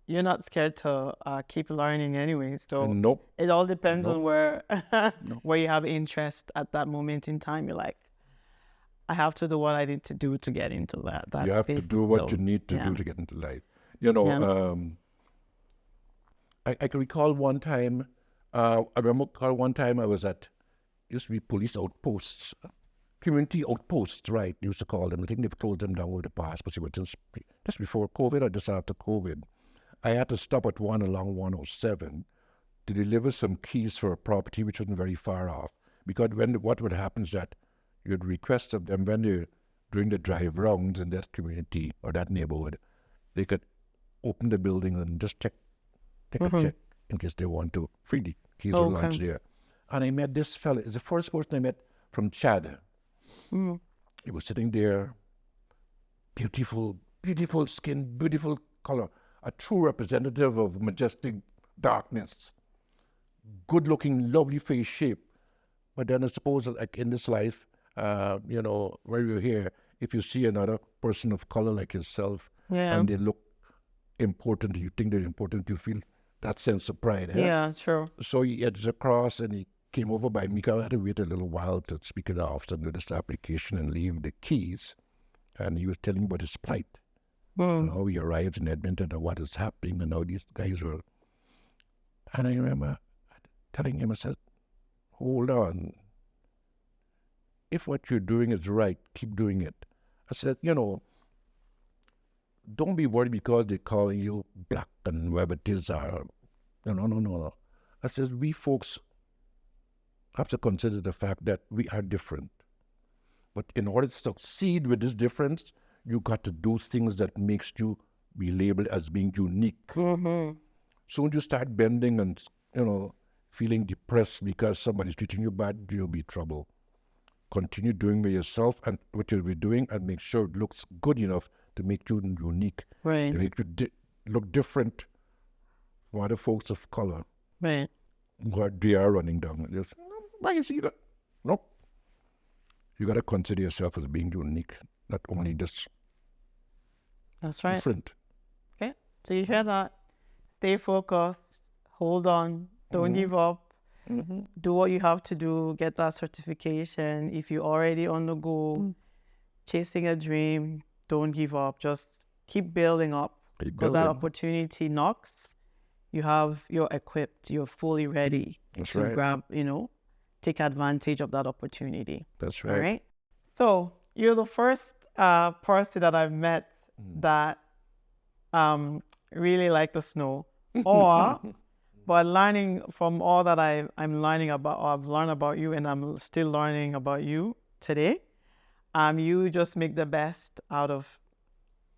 You're not scared to keep learning anyway. So Nope. it all depends Nope. on where you have interest at that moment in time. You're like, I have to do what I need to do to get into that. You have to space. do what So, you need to yeah. do to get into life. You know, I can recall one time, I was at, used to be police outposts, community outposts, right, used to call them. I think they've closed them down over the past, but it was just before COVID or just after COVID. I had to stop at one along 107 to deliver some keys for a property which wasn't very far off. Because what would happen is that you'd request of them when they're doing the drive rounds in that community or that neighborhood, they could open the building and just take a check in case they want to. Freely. Keys were launched there. And I met this fella. It's the first person I met from Chad. He was sitting there, beautiful skin, beautiful color, a true representative of majestic darkness, good-looking, lovely face shape. But then I suppose, like in this life, where you're here, if you see another person of color like yourself, and they look important, you think they're important, you feel that sense of pride. Yeah, sure. So he edged across and he came over by me. I had to wait a little while to speak it off and do this application and leave the keys. And he was telling me about his plight. How he arrived in Edmonton and what is happening and how these guys were. And I remember telling him, I said, hold on. If what you're doing is right, keep doing it. I said, don't be worried because they're calling you black and whatever it is. No. I said, we folks have to consider the fact that we are different. But in order to succeed with this difference, you got to do things that makes you be labeled as being unique. Soon you start bending and, feeling depressed because somebody's treating you bad, you'll be trouble. Continue doing it yourself and what you'll be doing and make sure it looks good enough to make you unique. Right. To make you look different from other folks of color. Right. They are running down. Just, I can see that. Nope. You got to consider yourself as being unique, not only just That's right. different. Okay. So you hear that? Stay focused. Hold on. Don't give up. Do what you have to do. Get that certification. If you're already on the go, chasing a dream, don't give up. Just keep building up. Because that opportunity knocks, you're equipped. You're fully ready to grab, take advantage of that opportunity. That's right. All right. So you're the first person that I've met that really like the snow, but learning from all that I'm learning about, or I've learned about you, and I'm still learning about you today. You just make the best out of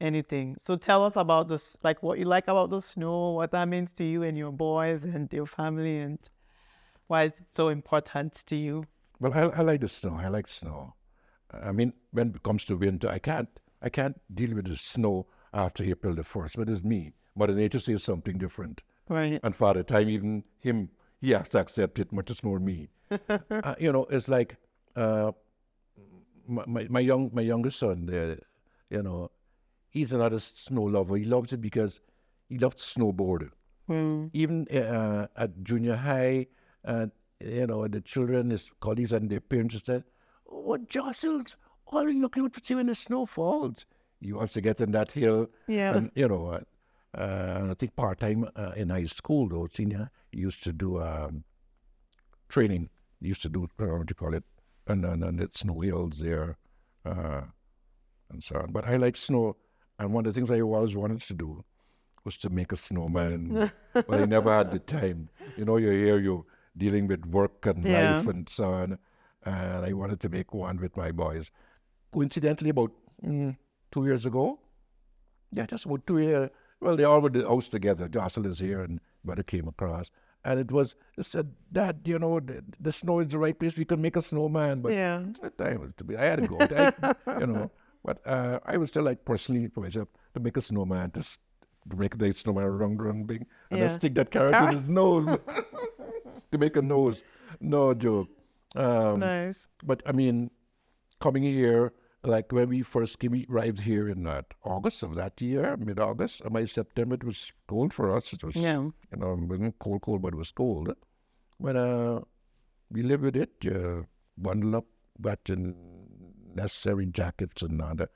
anything. So tell us about this, like what you like about the snow, what that means to you and your boys and your family, and why it's so important to you. Well, I like the snow. I like snow. I mean, when it comes to winter, I can't deal with the snow after April the 1st, but it's me. Mother Nature says something different. Right. And for the time, even he has to accept it, much more me. It's like my youngest son there, he's another snow lover. He loves it because he loves snowboard. Even at junior high, the children, his colleagues and their parents said, "Oh, Josclyn, always looking out for you when the snow falls." He wants to get in that hill. Yeah. And, I think part-time in high school, though, senior, he used to do training. He used to do, what you call it, and it's snow hills there, and so on. But I like snow, and one of the things I always wanted to do was to make a snowman, but I never had the time. You're here, you're dealing with work and life and so on, and I wanted to make one with my boys. Coincidentally, about 2 years ago, just about 2 years, well, they all were at the house together. Josclyn is here, and brother came across. And it said, "Dad, the snow is the right place. We can make a snowman." But the time was to be. I had to go. But I would still like personally for myself to make a snowman, to make the snowman run big, and then stick that carrot in his nose to make a nose. No joke. Nice. But I mean, coming here, like when we arrived here in August of that year, mid-August, by September, it was cold for us. It was, it wasn't cold, but it was cold. But we lived with it, bundle up, got in necessary jackets and other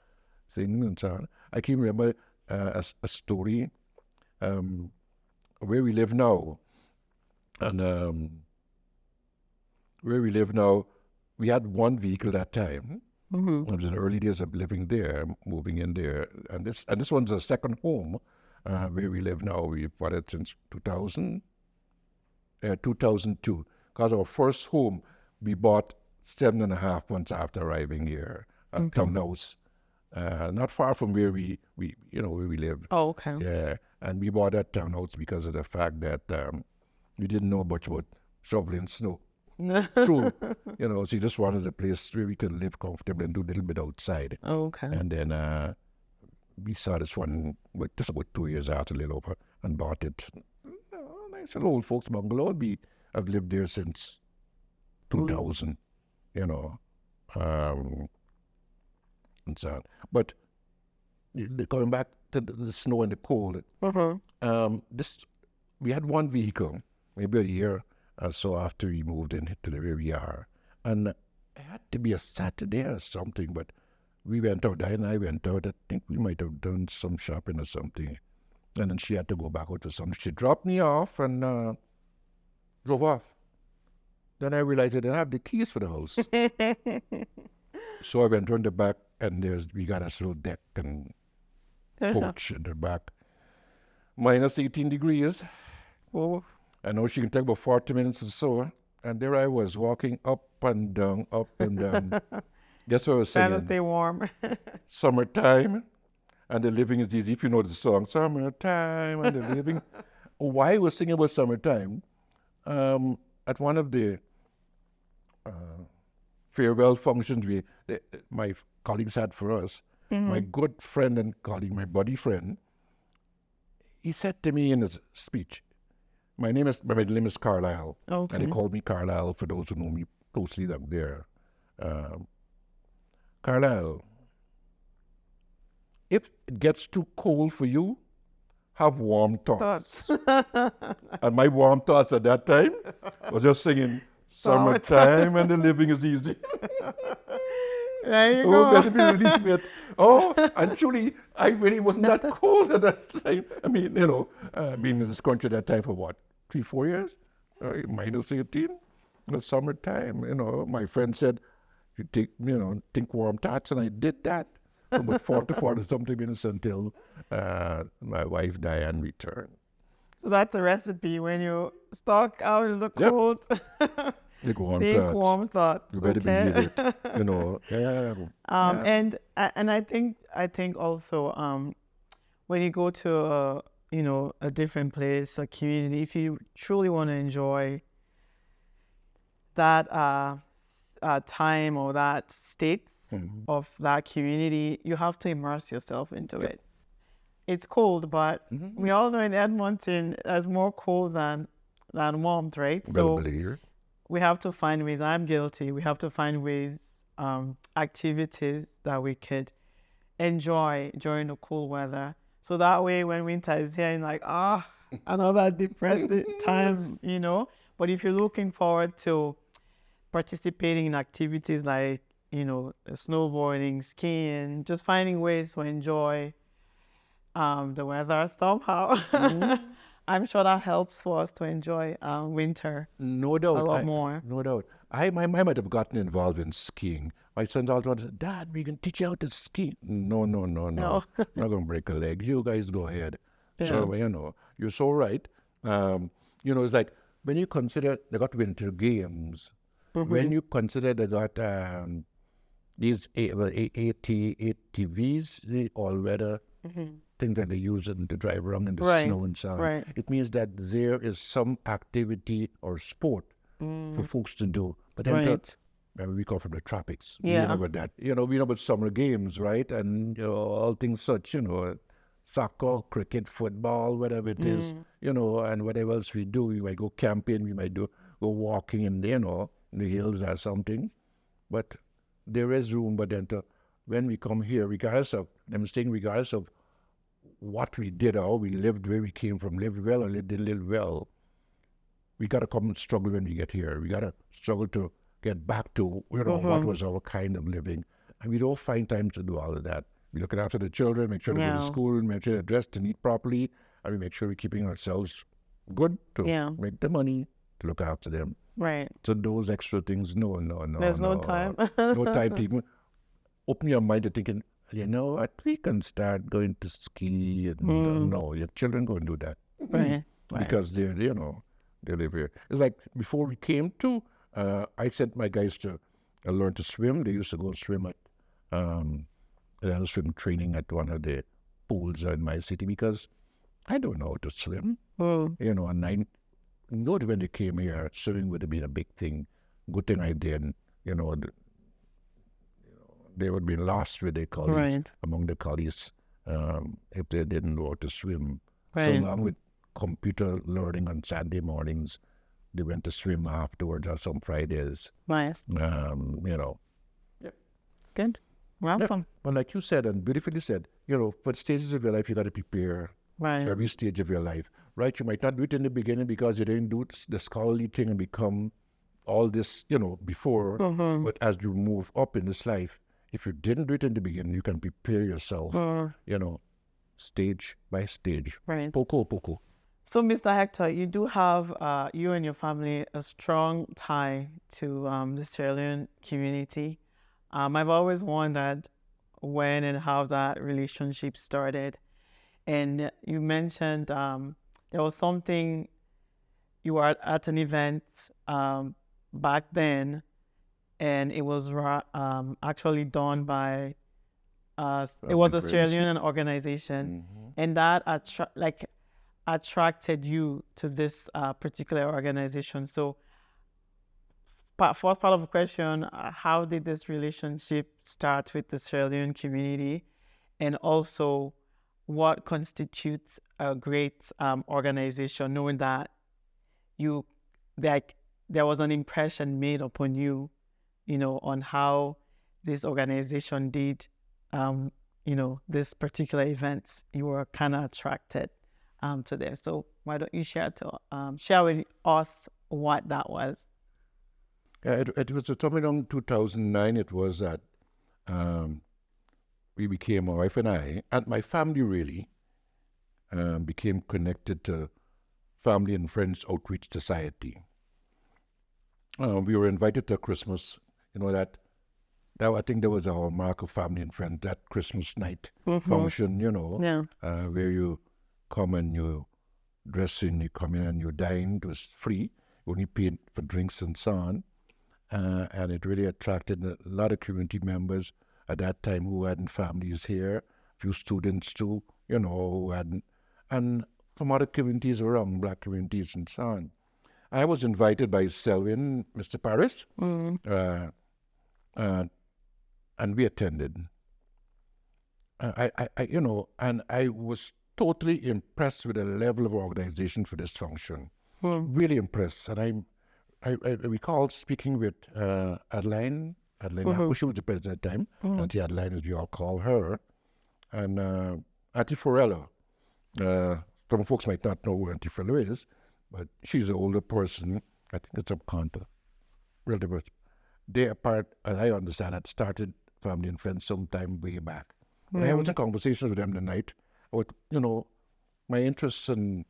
things and so on. I can remember a story where we live now. And where we live now, we had one vehicle that time. It was in the early days of living there, moving in there, and this one's a second home where we live now. We've bought it since 2002. Because our first home we bought 7.5 months after arriving here, a townhouse, not far from where we where we live. Oh, okay. Yeah, and we bought that townhouse because of the fact that we didn't know much about shoveling snow. True. So you just wanted a place where we can live comfortable and do a little bit outside. Okay. And then we saw this one just about 2 years after layover and bought it. Nice little old folks bungalow. I've lived there since 2000, and so on. But coming back to the snow and the cold, we had one vehicle, maybe a year so after we moved into where we are. And it had to be a Saturday or something, but we went out, Diane and I went out. I think we might have done some shopping or something. And then she had to go back out to something. She dropped me off and drove off. Then I realized I didn't have the keys for the house. So I went on the back, and we got a little deck and porch in the back. Minus 18 degrees. Oh. I know she can take about 40 minutes or so. And there I was walking up and down. Guess what I was singing? Trying to stay warm. Summertime and the living is easy. If you know the song, summertime and the living. Why I was singing about summertime, at one of the farewell functions my colleagues had for us, my good friend and colleague, my buddy friend, he said to me in his speech, my name is Carlisle, and they called me Carlisle for those who know me closely down there. Carlisle, if it gets too cold for you, have warm thoughts. And my warm thoughts at that time was just singing, summertime and the living is easy. There you go. Better believe it. And truly, I really wasn't that cold at that time. I mean, being in this country at that time for what, 3-4 years? Minus 18? The summertime, my friend said, you think warm thoughts, and I did that. For about 40 something minutes until my wife Diane returned. So that's the recipe when you stalk out in the cold. Think warm thoughts. You better believe it. And I think also when you go to a different place, a community, if you truly want to enjoy that time or that state of that community, you have to immerse yourself into it. It's cold, but we all know in Edmonton there's more cold than warmth, right? So we have to find ways. I'm guilty. We have to find ways, activities that we could enjoy during the cool weather. So that way, when winter is here, and like, another depressing time, But if you're looking forward to participating in activities like, snowboarding, skiing, just finding ways to enjoy the weather somehow, I'm sure that helps for us to enjoy winter No a doubt. lot more. No doubt. I might have gotten involved in skiing. My sons all said, Dad, we can teach you how to ski. No. No. I'm not going to break a leg. You guys go ahead. Yeah. So, you're so right. It's like when you consider they got winter games, when you consider they got these ATVs, the all-weather things that they use them to drive around in the Right, snow and so on. right. It means that there is some activity or sport for folks to do. But then Right. we come from the tropics. Yeah. We know about that. We know about summer games, right? And all things such, soccer, cricket, football, whatever it is, and whatever else we do. We might go camping, we might go walking in the hills or something. But there is room, but then when we come here, regardless of what we did or how we lived, where we came from, lived well or didn't live well, we got to come and struggle when we get here. We got to struggle to get back to, what was our kind of living. And we don't find time to do all of that. We're looking after the children, make sure they go to Yeah. school, make sure they're dressed and eat properly, and we make sure we're keeping ourselves good to make the money to look after them. Right. So those extra things, no. There's no time. No time to even open your mind to thinking, what, we can start going to ski. And, no, your children go and do that. Right. Because they live here. It's like before we came to, I sent my guys to learn to swim. They used to go swim at, swim training at one of the pools in my city because I don't know how to swim. And I know that when they came here, swimming would have been a big thing. Good thing I did. They would be lost with their colleagues, Right. among the colleagues, if they didn't know how to swim. Right. So along with computer learning on Saturday mornings, they went to swim afterwards or some Fridays. Nice. Good. Welcome. But like you said, and beautifully said, for stages of your life, you got to prepare Right. every stage of your life, right? You might not do it in the beginning because you didn't do the scholarly thing and become all this, before. But as you move up in this life, if you didn't do it in the beginning, you can prepare yourself, stage by stage. Right. Poco. So, Mr. Hector, you do have, you and your family, a strong tie to the Sierra Leone community. I've always wondered when and how that relationship started. And you mentioned there was something, you were at an event back then, and it was actually done by, it was a Sierra Leonean organization, and that attracted you to this particular organization. So, first part of the question, how did this relationship start with the Sierra Leone community? And also, what constitutes a great organization, knowing that there was an impression made upon you, on how this organization did, this particular events, you were kind of attracted to them. So why don't you share with us what that was? Yeah, it was around 2009. It was that we became, my wife and I, and my family really, became connected to Family and Friends Outreach Society. We were invited to Christmas, that I think there was a hallmark of Family and Friends, that Christmas night function, where you come and you dress in, you come in and you dine. It was free, only paid for drinks and so on. And it really attracted a lot of community members at that time who hadn't families here, a few students too, who hadn't, and from other communities around, Black communities and so on. I was invited by Selwyn, Mr. Paris, and we attended. And I was totally impressed with the level of organization for this function. Really impressed. And I recall speaking with Adeline, who she was the president at the time, Auntie Adeline, as we all call her, and Auntie Forella. Some folks might not know who Auntie Forella is, but she's an older person, I think it's subcontinental, relative. They apart, as I understand, had started family and friends sometime way back. But I was in conversations with them tonight about, my interests in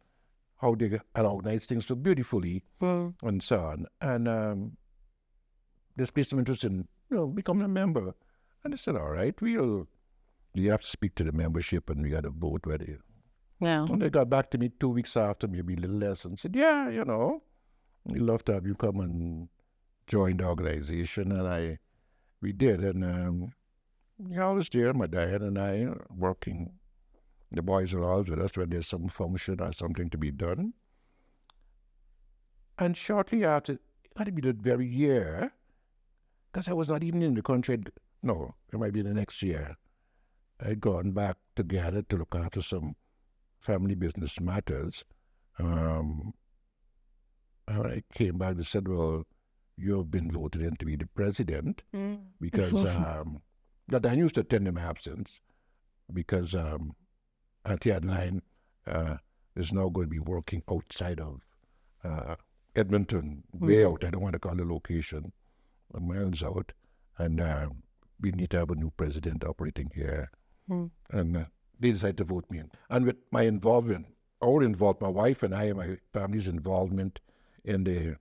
how they had organized things so beautifully and so on. And they expressed some interest in, becoming a member. And I said, all right, you have to speak to the membership and we got to vote whether you. Yeah. And they got back to me 2 weeks after, maybe a little less, and said, yeah, we'd love to have you come and join the organization. And we did. And I was there, my dad and I, working. The boys are always with us when there's some function or something to be done. And shortly after, it had to be that very year, because I was not even in the country. No, it might be the next year. I'd gone back to Ghana to look after some family business matters. And when I came back, they said, well, you've been voted in to be the president because that I used to attend in my absence because Auntie Adeline is now going to be working outside of Edmonton, way out. I don't want to call the location, miles out. And we need to have a new president operating here. And they decided to vote me in. And with my involvement, my wife and I and my family's involvement in the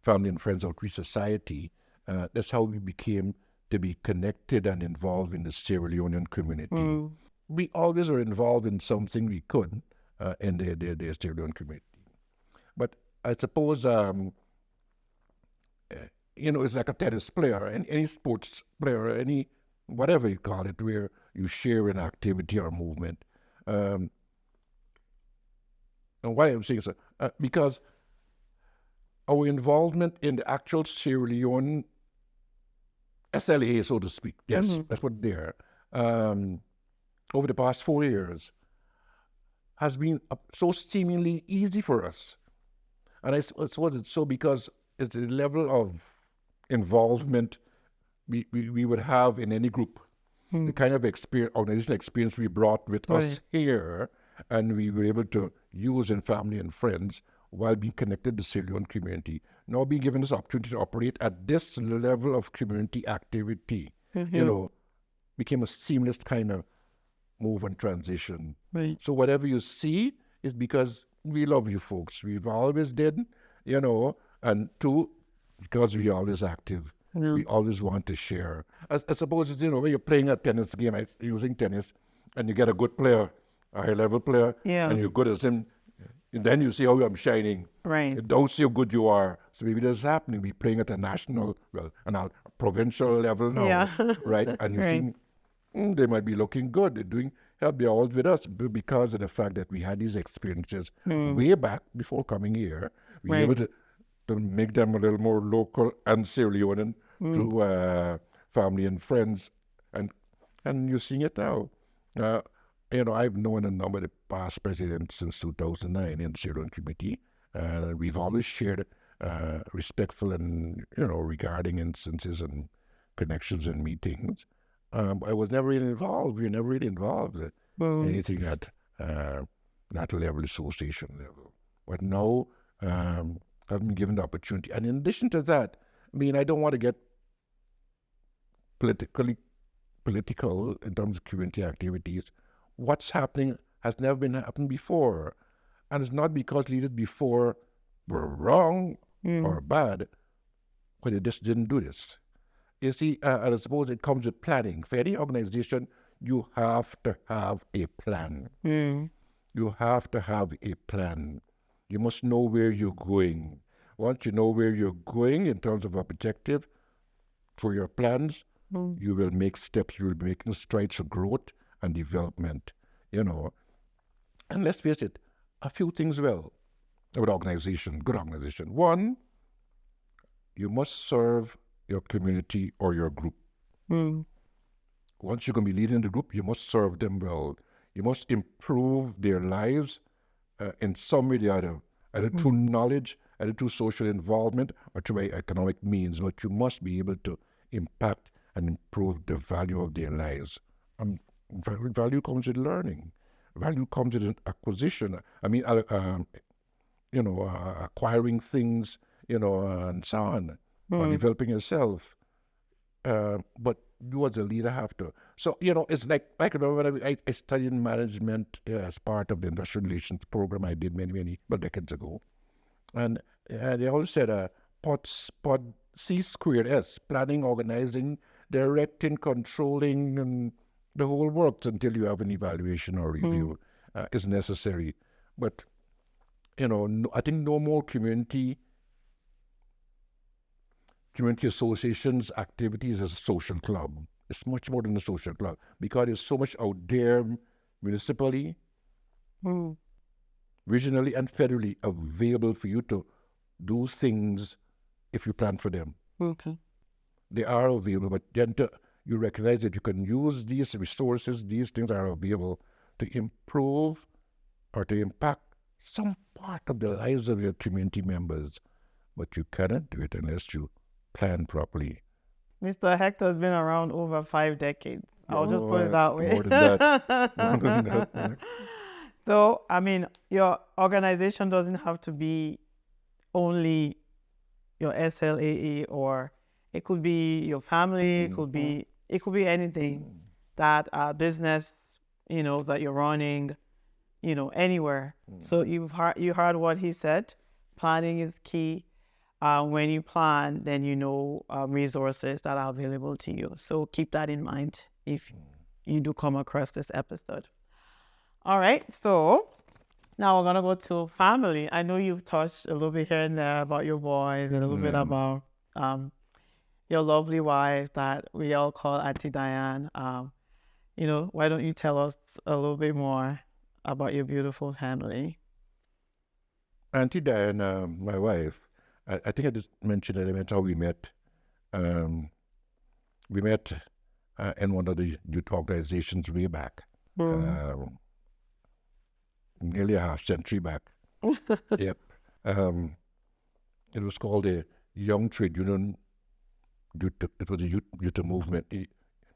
Family and Friends Outreach Society, that's how we became to be connected and involved in the Sierra Leonean community. We always were involved in something we could in the Sierra Leone community. But I suppose, it's like a tennis player, and any sports player, any whatever you call it, where you share an activity or movement. And why I'm saying so, because our involvement in the actual Sierra Leone SLA, so to speak, yes, that's what they're, over the past 4 years, has been so seemingly easy for us. And I suppose it's so because it's the level of involvement we would have in any group, the kind of organizational experience we brought with us here, and we were able to use in family and friends while being connected to the Sierra Leone community. Now being given this opportunity to operate at this level of community activity, became a seamless kind of move and transition. So whatever you see is because we love you folks. We've always did, and two, because we're always active. We always want to share. I suppose, when you're playing a tennis game, using tennis, and you get a good player, a high-level player, and you're good as him, and then you see how I'm shining. Right. You don't see how good you are. So maybe that's happening. We're playing at a national, a provincial level now, right? And you think, they might be looking good. They're all with us because of the fact that we had these experiences way back before coming here. We were able to make them a little more local and Sierra Leonean through family and friends. And you're seeing it now. I've known a number of the past presidents since 2009 in the Sierra Leone committee. And we've always shared respectful and, regarding instances and connections and meetings. I was never really involved. We were never really involved in anything at that level, association level. But now, I've been given the opportunity. And in addition to that, I don't want to get political in terms of community activities. What's happening has never been happened before. And it's not because leaders before were wrong or bad, but they just didn't do this. You see, and I suppose it comes with planning. For any organization, you have to have a plan. You have to have a plan. You must know where you're going. Once you know where you're going in terms of objective, through your plans, you will make steps. You will be making strides for growth and development, And let's face it, a few things about good organization. One, you must serve your community or your group. Once you're going to be leading the group, you must serve them well. You must improve their lives in some way or the other, either through knowledge, either through social involvement, or through economic means. But you must be able to impact and improve the value of their lives. And value comes with learning. Value comes with acquisition. Acquiring things, and so on, or developing yourself. But you as a leader have to. So, it's like, I can remember when I studied management as part of the industrial relations program I did many decades ago. And they always said, pod C squared S, planning, organizing, directing, controlling, and the whole works until you have an evaluation or review is necessary. But, I think no more community associations activities as a social club. It's much more than a social club because there's so much out there municipally, regionally, and federally available for you to do things if you plan for them. Okay. They are available, but then you recognize that you can use these resources, these things are available to improve or to impact some part of the lives of your community members. But you cannot do it unless you plan properly. Mr. Hector has been around over 5 decades. I'll just put it that way. More than that. More than that. So, your organization doesn't have to be only your SLAA, or it could be your family, it could be anything that business, that you're running, anywhere. So you heard what he said. Planning is key. When you plan, then resources that are available to you. So keep that in mind if you do come across this episode. All right, so now we're going to go to family. I know you've touched a little bit here and there about your boys and a little bit about your lovely wife that we all call Auntie Diane. Why don't you tell us a little bit more about your beautiful family? Auntie Diane, my wife, I think I just mentioned that how we met. We met in one of the youth organizations way back, nearly a half century back. Yep. It was called a Young Trade Union. It was a youth movement,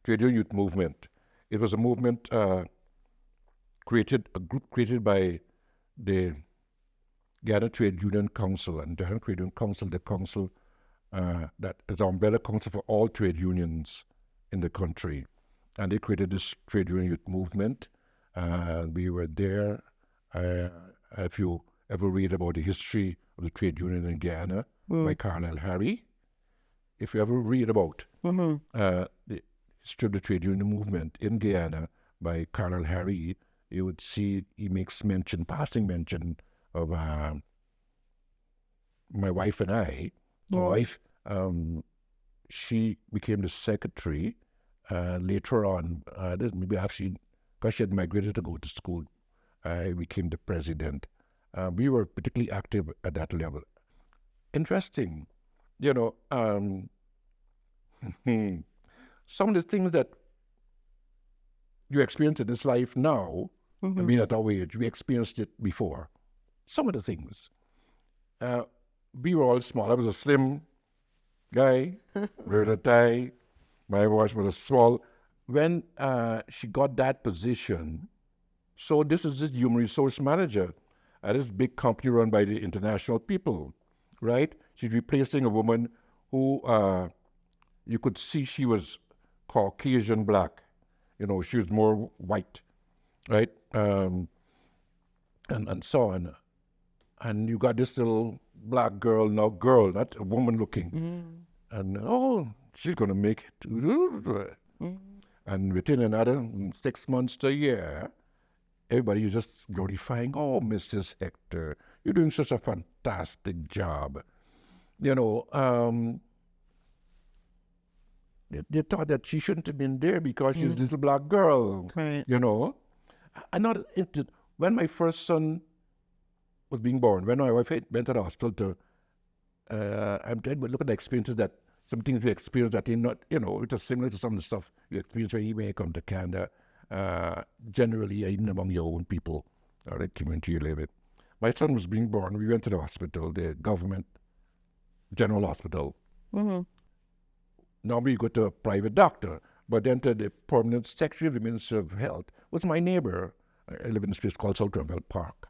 Trade Union Youth Movement. It was a movement a group created by the Ghana Trade Union Council, and the Ghana Trade Union Council, the council that is the umbrella council for all trade unions in the country. And they created this trade union youth movement. We were there. If you ever read about the history of the trade union in Ghana by Colonel Harry, if you ever read about the history of the trade union movement in Ghana by Colonel Harry, you would see he makes passing mention of my wife and I. My wife, she became the secretary. Later on, maybe actually, because she had migrated to go to school, I became the president. We were particularly active at that level. Interesting, some of the things that you experience in this life now, at our age, we experienced it before. Some of the things. We were all small. I was a slim guy, wearing a tie. My wife was a small. When she got that position, so this is this human resource manager at this big company run by the international people, right? She's replacing a woman who you could see she was Caucasian black. She was more white, right? And so on. And you got this little black girl, not a woman looking. And, she's going to make it. And within another 6 months to a year, everybody is just glorifying, Mrs. Hector, you're doing such a fantastic job. They thought that she shouldn't have been there because she's a little black girl. Right. When my first son was being born, when my wife went to the hospital I'm trying to look at the experiences that, some things we experienced that it was similar to some of the stuff you experience when you may come to Canada, generally, even among your own people or the community you live in. My son was being born, we went to the hospital, the government general hospital. Normally you go to a private doctor, but then to the permanent secretary of the Ministry of Health was my neighbor. I live in a place called South Granville Park,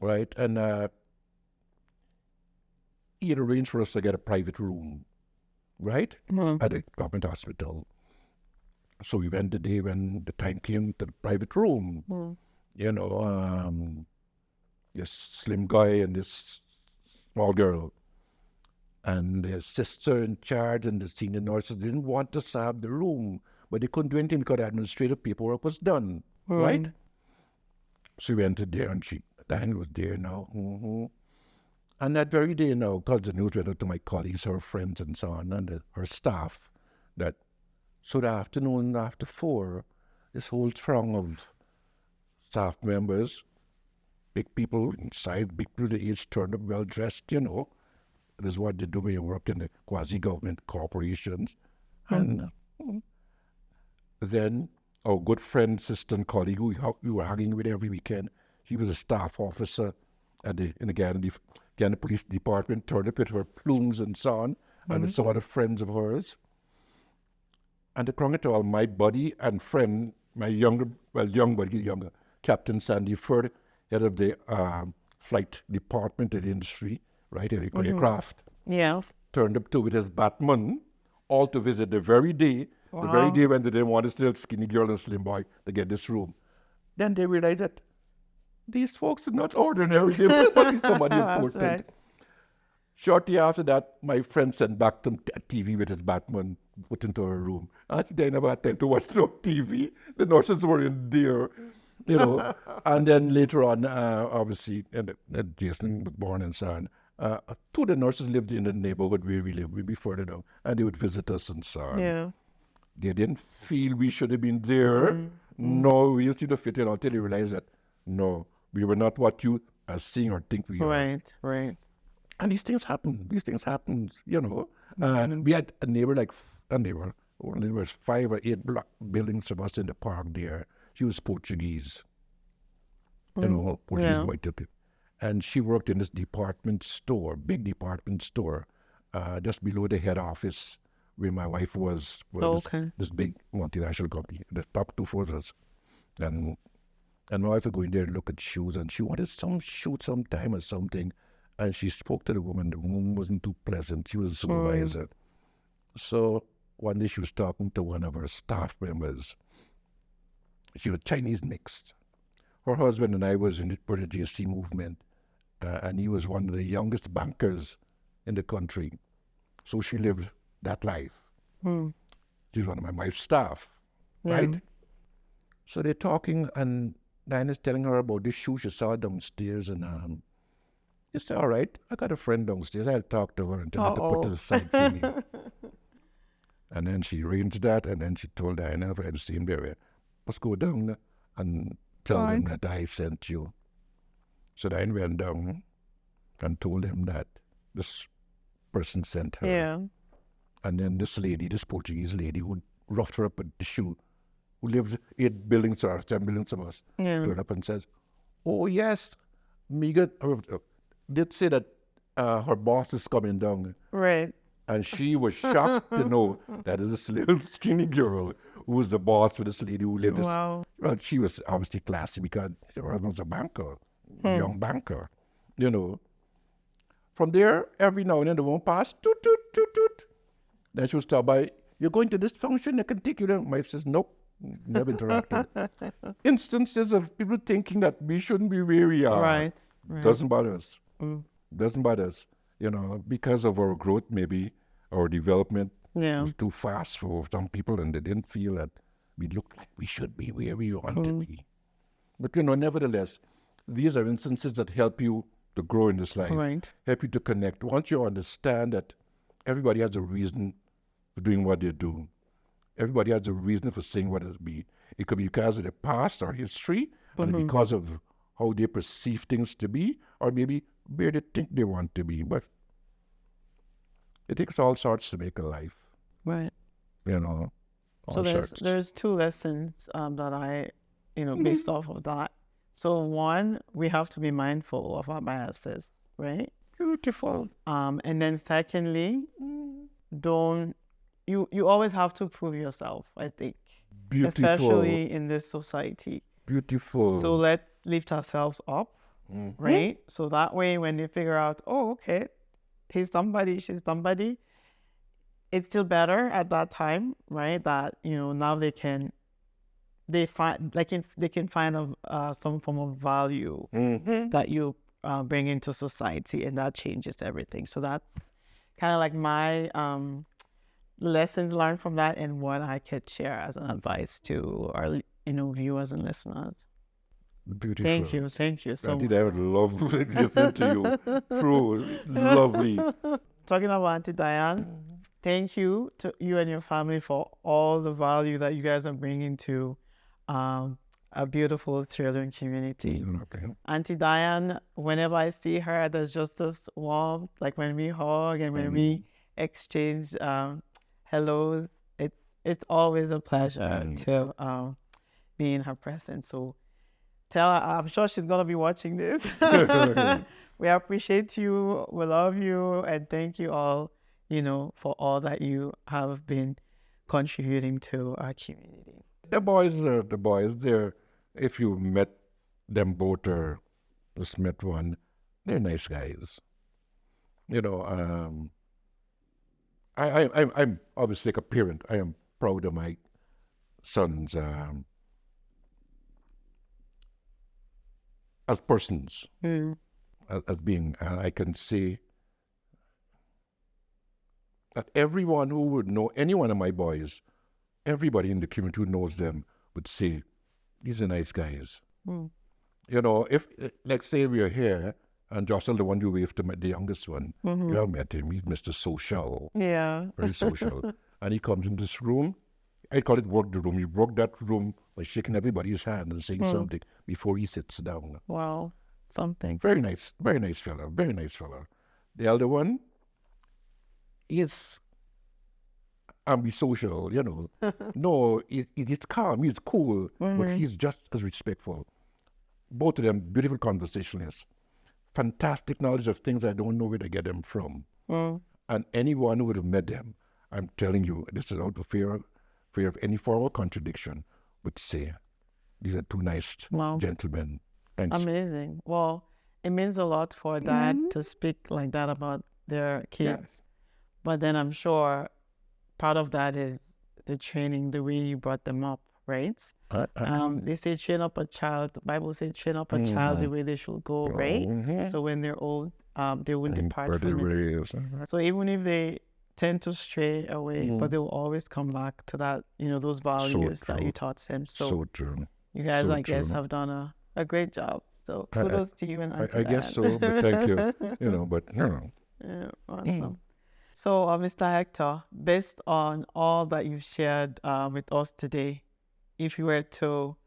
right? And he had arranged for us to get a private room, right, at a government hospital. So we went the day when the time came to the private room. You know, this slim guy and this small girl. And their sister in charge and the senior nurses didn't want us to have the room, but they couldn't do anything because the administrative paperwork was done, right? So we went there, and Diane was there now. And that very day now, because the news went out to my colleagues, her friends and so on, and her staff, that so the afternoon after 4, this whole throng of staff members, big people inside, big people the age, turned up well-dressed, you know. This is what they do when you work in the quasi-government corporations. And then our good friend, sister and colleague who we were hanging with every weekend, she was a staff officer in the Ghana Police Department, turned up with her plumes and so on, and some other friends of hers. And to crown it all, my buddy and friend, my younger, Captain Sandy Ford, head of the flight department in the industry, right, at the aircraft. Yeah. Turned up too with his Batman, all to visit the very day when they didn't want this little skinny girl and slim boy to get this room. Then they realized that these folks are not ordinary, they must be somebody important. Right. Shortly after that, my friend sent back some TV with his Batman put into her room. And they never had time to watch no TV. The nurses were in there, you know. And then later on, obviously, and Jason was born and so on. 2 of the nurses lived in the neighborhood where we lived. We'd be further down, and they would visit us and so on. Yeah. They didn't feel we should have been there. No, we used to fit in until they realized that, no, we were not what you are seeing or think we are. Right. And these things happen, you know. We had a neighbor only there was 5 or 8 block buildings from us in the park there. She was Portuguese, you know, Portuguese white people. And she worked in this department store, big department store, just below the head office where my wife was this big multinational company, the top 2 floors. And my wife would go in there and look at shoes, and she wanted some shoe sometime or something. And she spoke to the woman. The woman wasn't too pleasant. She was a supervisor. So one day she was talking to one of her staff members. She was Chinese mixed. Her husband and I was in the JC movement, and he was one of the youngest bankers in the country. So she lived that life. She's one of my wife's staff, right? So they're talking, and Diana's telling her about this shoe she saw downstairs, and you say, all right, I got a friend downstairs. I'll talk to her and tell her to put to the side for me. And then she arranged that, and then she told Diana, if I had the same area, let's go down and tell them that I sent you. So Diana went down and told them that this person sent her. Yeah. And then this Portuguese lady who roughed her up with the shoe, who lived 8 buildings or 10 buildings from us, turned up and says, oh yes, Megan did say that her boss is coming down. Right. And she was shocked to know that this little skinny girl who was the boss for this lady who lived. Wow. Well, she was obviously classy because her husband was a banker, young banker, you know. From there, every now and then the woman passed, toot, toot, toot, toot. Then she would stop by, you're going to this function, I can take you there. My wife says, nope, never interacted. Instances of people thinking that we shouldn't be where we are. Right. Doesn't bother us. Doesn't bother us. You know, because of our growth, maybe our development was too fast for some people, and they didn't feel that we looked like we should be where we want to be. But, you know, nevertheless, these are instances that help you to grow in this life, help you to connect. Once you understand that everybody has a reason for doing what they do, everybody has a reason for saying what it be. It could be because of the past or history, and because of how they perceive things to be, or maybe where they think they want to be. But it takes all sorts to make a life. Right. You know, all sorts. There's 2 lessons that I, based off of that. So 1, we have to be mindful of our biases, right? Beautiful. And then secondly, you always have to prove yourself, I think. Beautiful. Especially in this society. Beautiful. So let's lift ourselves up, right? So that way when they figure out, oh, okay, he's somebody, she's somebody, it's still better at that time, right? That, now they can find some form of value that you bring into society, and that changes everything. So that's kind of like my lessons learned from that, and what I could share as an advice to our viewers and listeners. Beautiful. Thank you so Auntie much. I would love to listen to you. True, lovely. Talking about Auntie Diane, thank you to you and your family for all the value that you guys are bringing to a beautiful children community. Okay. Auntie Diane, whenever I see her, there's just this warmth, like when we hug and when we exchange hellos. It's always a pleasure to be in her presence. So tell her, I'm sure she's gonna be watching this. We appreciate you, we love you, and thank you all, for all that you have been contributing to our community. The boys. They're, if you met them both or just met one, they're nice guys. I'm obviously like a parent. I am proud of my sons as persons, as being. And I can say that everyone who would know any one of my boys, everybody in the community who knows them would say, these are nice guys. If, like, say we're here, and Josclyn, the one you waved to, the youngest one, you have met him. He's Mr. Social. Yeah. Very social. And he comes in this room. I call it work the room. He worked that room by shaking everybody's hand and saying something before he sits down. Wow. Something. Very nice fella. Very nice fella. The elder one is ambisocial, No, he's calm, he's cool, but he's just as respectful. Both of them beautiful conversationalists. Fantastic knowledge of things I don't know where to get them from. And anyone who would have met them, I'm telling you, this is out of fear of any form of contradiction, would say, these are two nice gentlemen. Thanks. Amazing. Well, it means a lot for a dad to speak like that about their kids. Yes. But then I'm sure part of that is the training, the way you brought them up, right? They say train up a child. The Bible says train up a child the way they should go, right? So when they're old, they won't depart from it. So even if they tend to stray away, but they will always come back to that, those values that you taught them. So true. You guys, So I guess, true. have done a great job. So kudos to you and Auntie I guess so, but thank you. Yeah, awesome. So, Mr. Hector, based on all that you've shared with us today, if you were to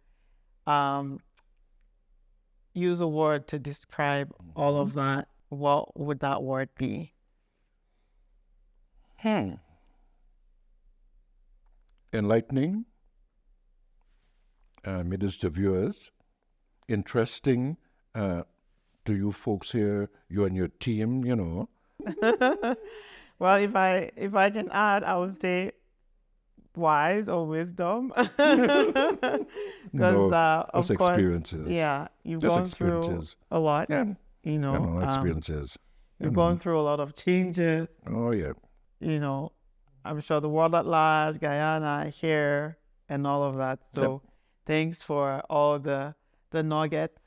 use a word to describe all of that, what would that word be? Enlightening, Minister viewers, interesting to you folks here, you and your team, Well, if I can add, I would say wise or wisdom. Because of course, experiences. Yeah, you've Just gone through a lot. Yeah. You've Experiences. gone through a lot of changes. Oh yeah. I'm sure the world at large, Guyana, here, and all of that. So thanks for all the nuggets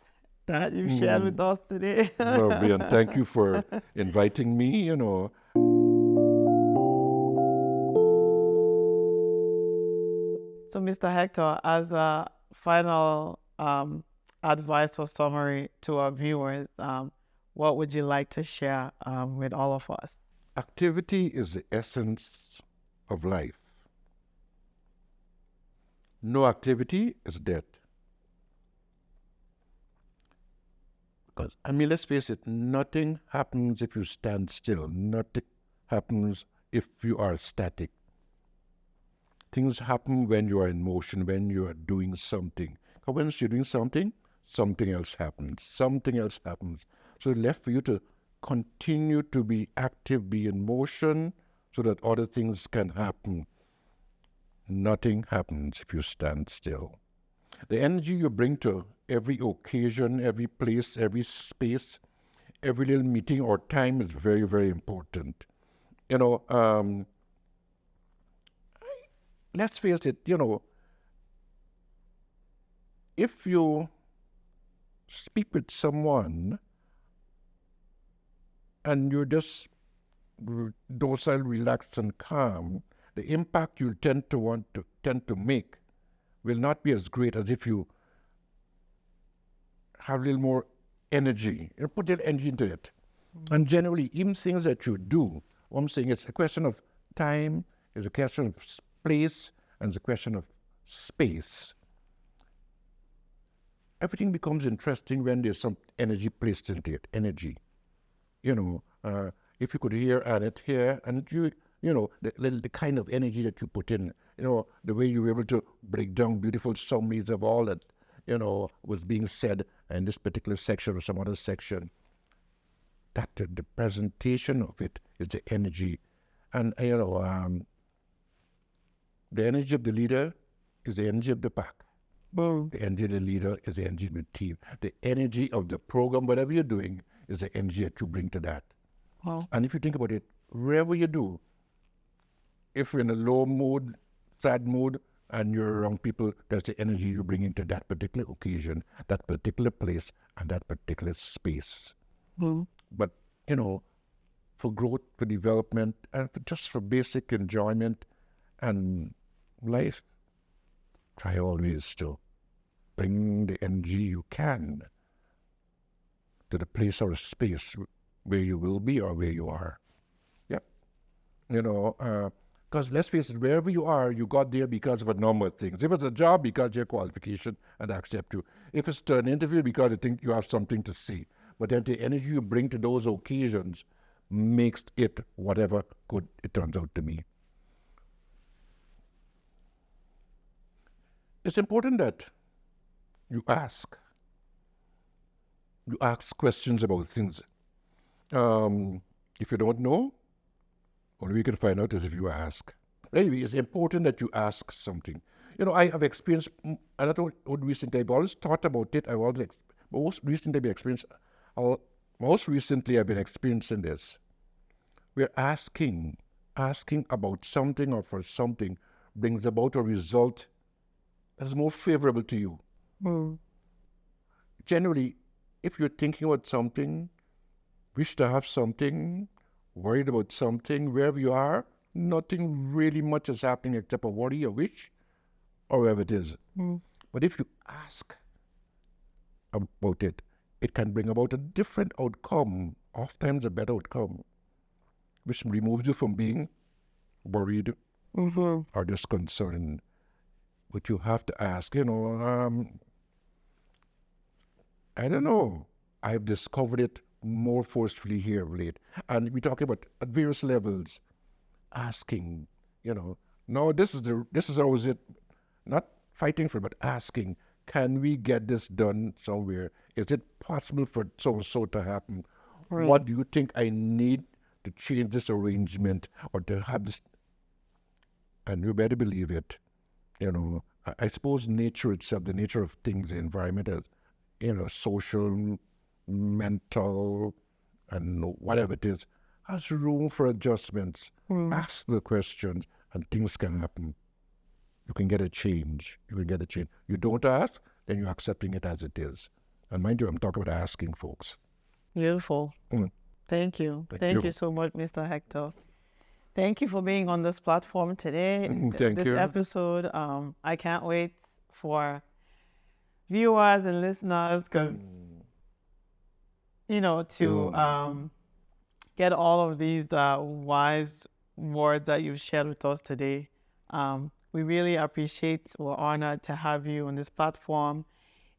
that you shared with us today. Lovely, and thank you for inviting me, So, Mr. Hector, as a final advice or summary to our viewers, what would you like to share with all of us? Activity is the essence of life. No activity is death. Because, let's face it, nothing happens if you stand still. Nothing happens if you are static. Things happen when you are in motion, when you are doing something. Because when you're doing something, something else happens. Something else happens. So it's left for you to continue to be active, be in motion, so that other things can happen. Nothing happens if you stand still. The energy you bring to every occasion, every place, every space every little meeting or time is very, very important. Let's face it, if you speak with someone and you're just docile, relaxed, and calm, the impact you tend to make will not be as great as if you have a little more energy. Put your energy into it. Mm-hmm. And generally, even things that you do, what I'm saying, it's a question of time, it's a question of place, and it's a question of space. Everything becomes interesting when there's some energy placed into it. Energy. If you could hear Annette here, and the kind of energy that you put in, the way you were able to break down beautiful summaries of all that, was being said in this particular section or some other section, that the presentation of it is the energy. And, the energy of the leader is the energy of the pack. Boom. The energy of the leader is the energy of the team. The energy of the program, whatever you're doing, is the energy that you bring to that. Wow. And if you think about it, wherever you do, if you're in a low mood, sad mood, and you're around people, that's the energy you bring into that particular occasion, that particular place, and that particular space. Mm. But, for growth, for development, and just for basic enjoyment and life, try always to bring the energy you can to the place or space where you will be or where you are. Yep. Because let's face it, wherever you are, you got there because of a number of things. If it's a job, because of your qualification, and I accept you. If it's to an interview, because I think you have something to say. But then the energy you bring to those occasions makes it whatever good it turns out to be. It's important that you ask. You ask questions about things. If you don't know, only we can find out is if you ask. Anyway, it's important that you ask something. I have experienced, and I don't recently, I've always thought about it. Most recently I've been experiencing this. We're asking about something or for something brings about a result that is more favorable to you. Mm. Generally, if you're thinking about something, wish to have something, worried about something, wherever you are, nothing really much is happening except a worry, a wish, or wherever it is. Mm. But if you ask about it, it can bring about a different outcome, oftentimes a better outcome, which removes you from being worried or just concerned. But you have to ask, I don't know. I've discovered it more forcefully here of late. And we're talking about at various levels, asking, no, this is always it. Not fighting for it, but asking, can we get this done somewhere? Is it possible for so to happen? Right. What do you think I need to change this arrangement or to have this? And you better believe it. I suppose nature itself, the nature of things, the environment, as social, mental, and whatever it is, has room for adjustments. Mm. Ask the questions, and things can happen. You can get a change. You don't ask, then you're accepting it as it is. And mind you, I'm talking about asking, folks. Beautiful. Mm. Thank you. Thank you so much, Mr. Hector. Thank you for being on this platform today. Thank you. Episode. I can't wait for viewers and listeners because, to get all of these wise words that you've shared with us today. We really appreciate, we're honored to have you on this platform.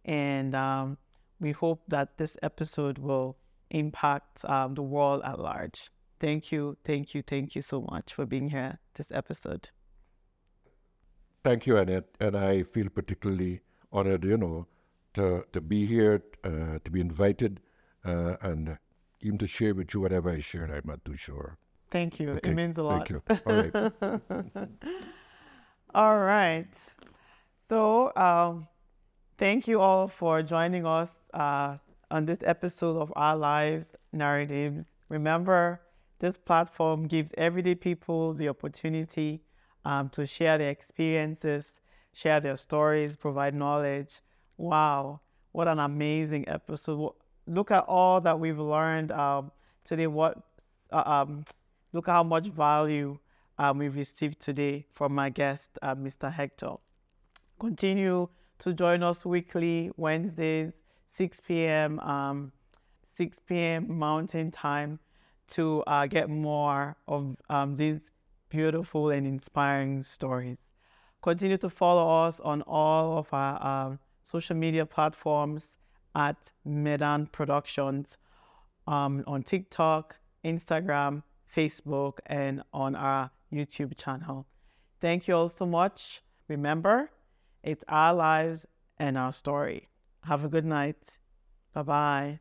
And we hope that this episode will impact the world at large. Thank you so much for being here this episode. Thank you, Annette. And I feel particularly honored, to be here, to be invited, and even to share with you whatever I shared. I'm not too sure. Thank you. Okay. It means a lot. Thank you. All right. All right. So thank you all for joining us on this episode of Our Lives Narratives. Remember, this platform gives everyday people the opportunity to share their experiences, share their stories, provide knowledge. Wow, what an amazing episode. Look at all that we've learned today. Look at how much value we've received today from my guest, Mr. Hector. Continue to join us weekly, Wednesdays, 6 p.m. Mountain Time to get more of these beautiful and inspiring stories. Continue to follow us on all of our social media platforms at Medan Productions on TikTok, Instagram, Facebook, and on our YouTube channel. Thank you all so much. Remember, it's our lives and our story. Have a good night. Bye-bye.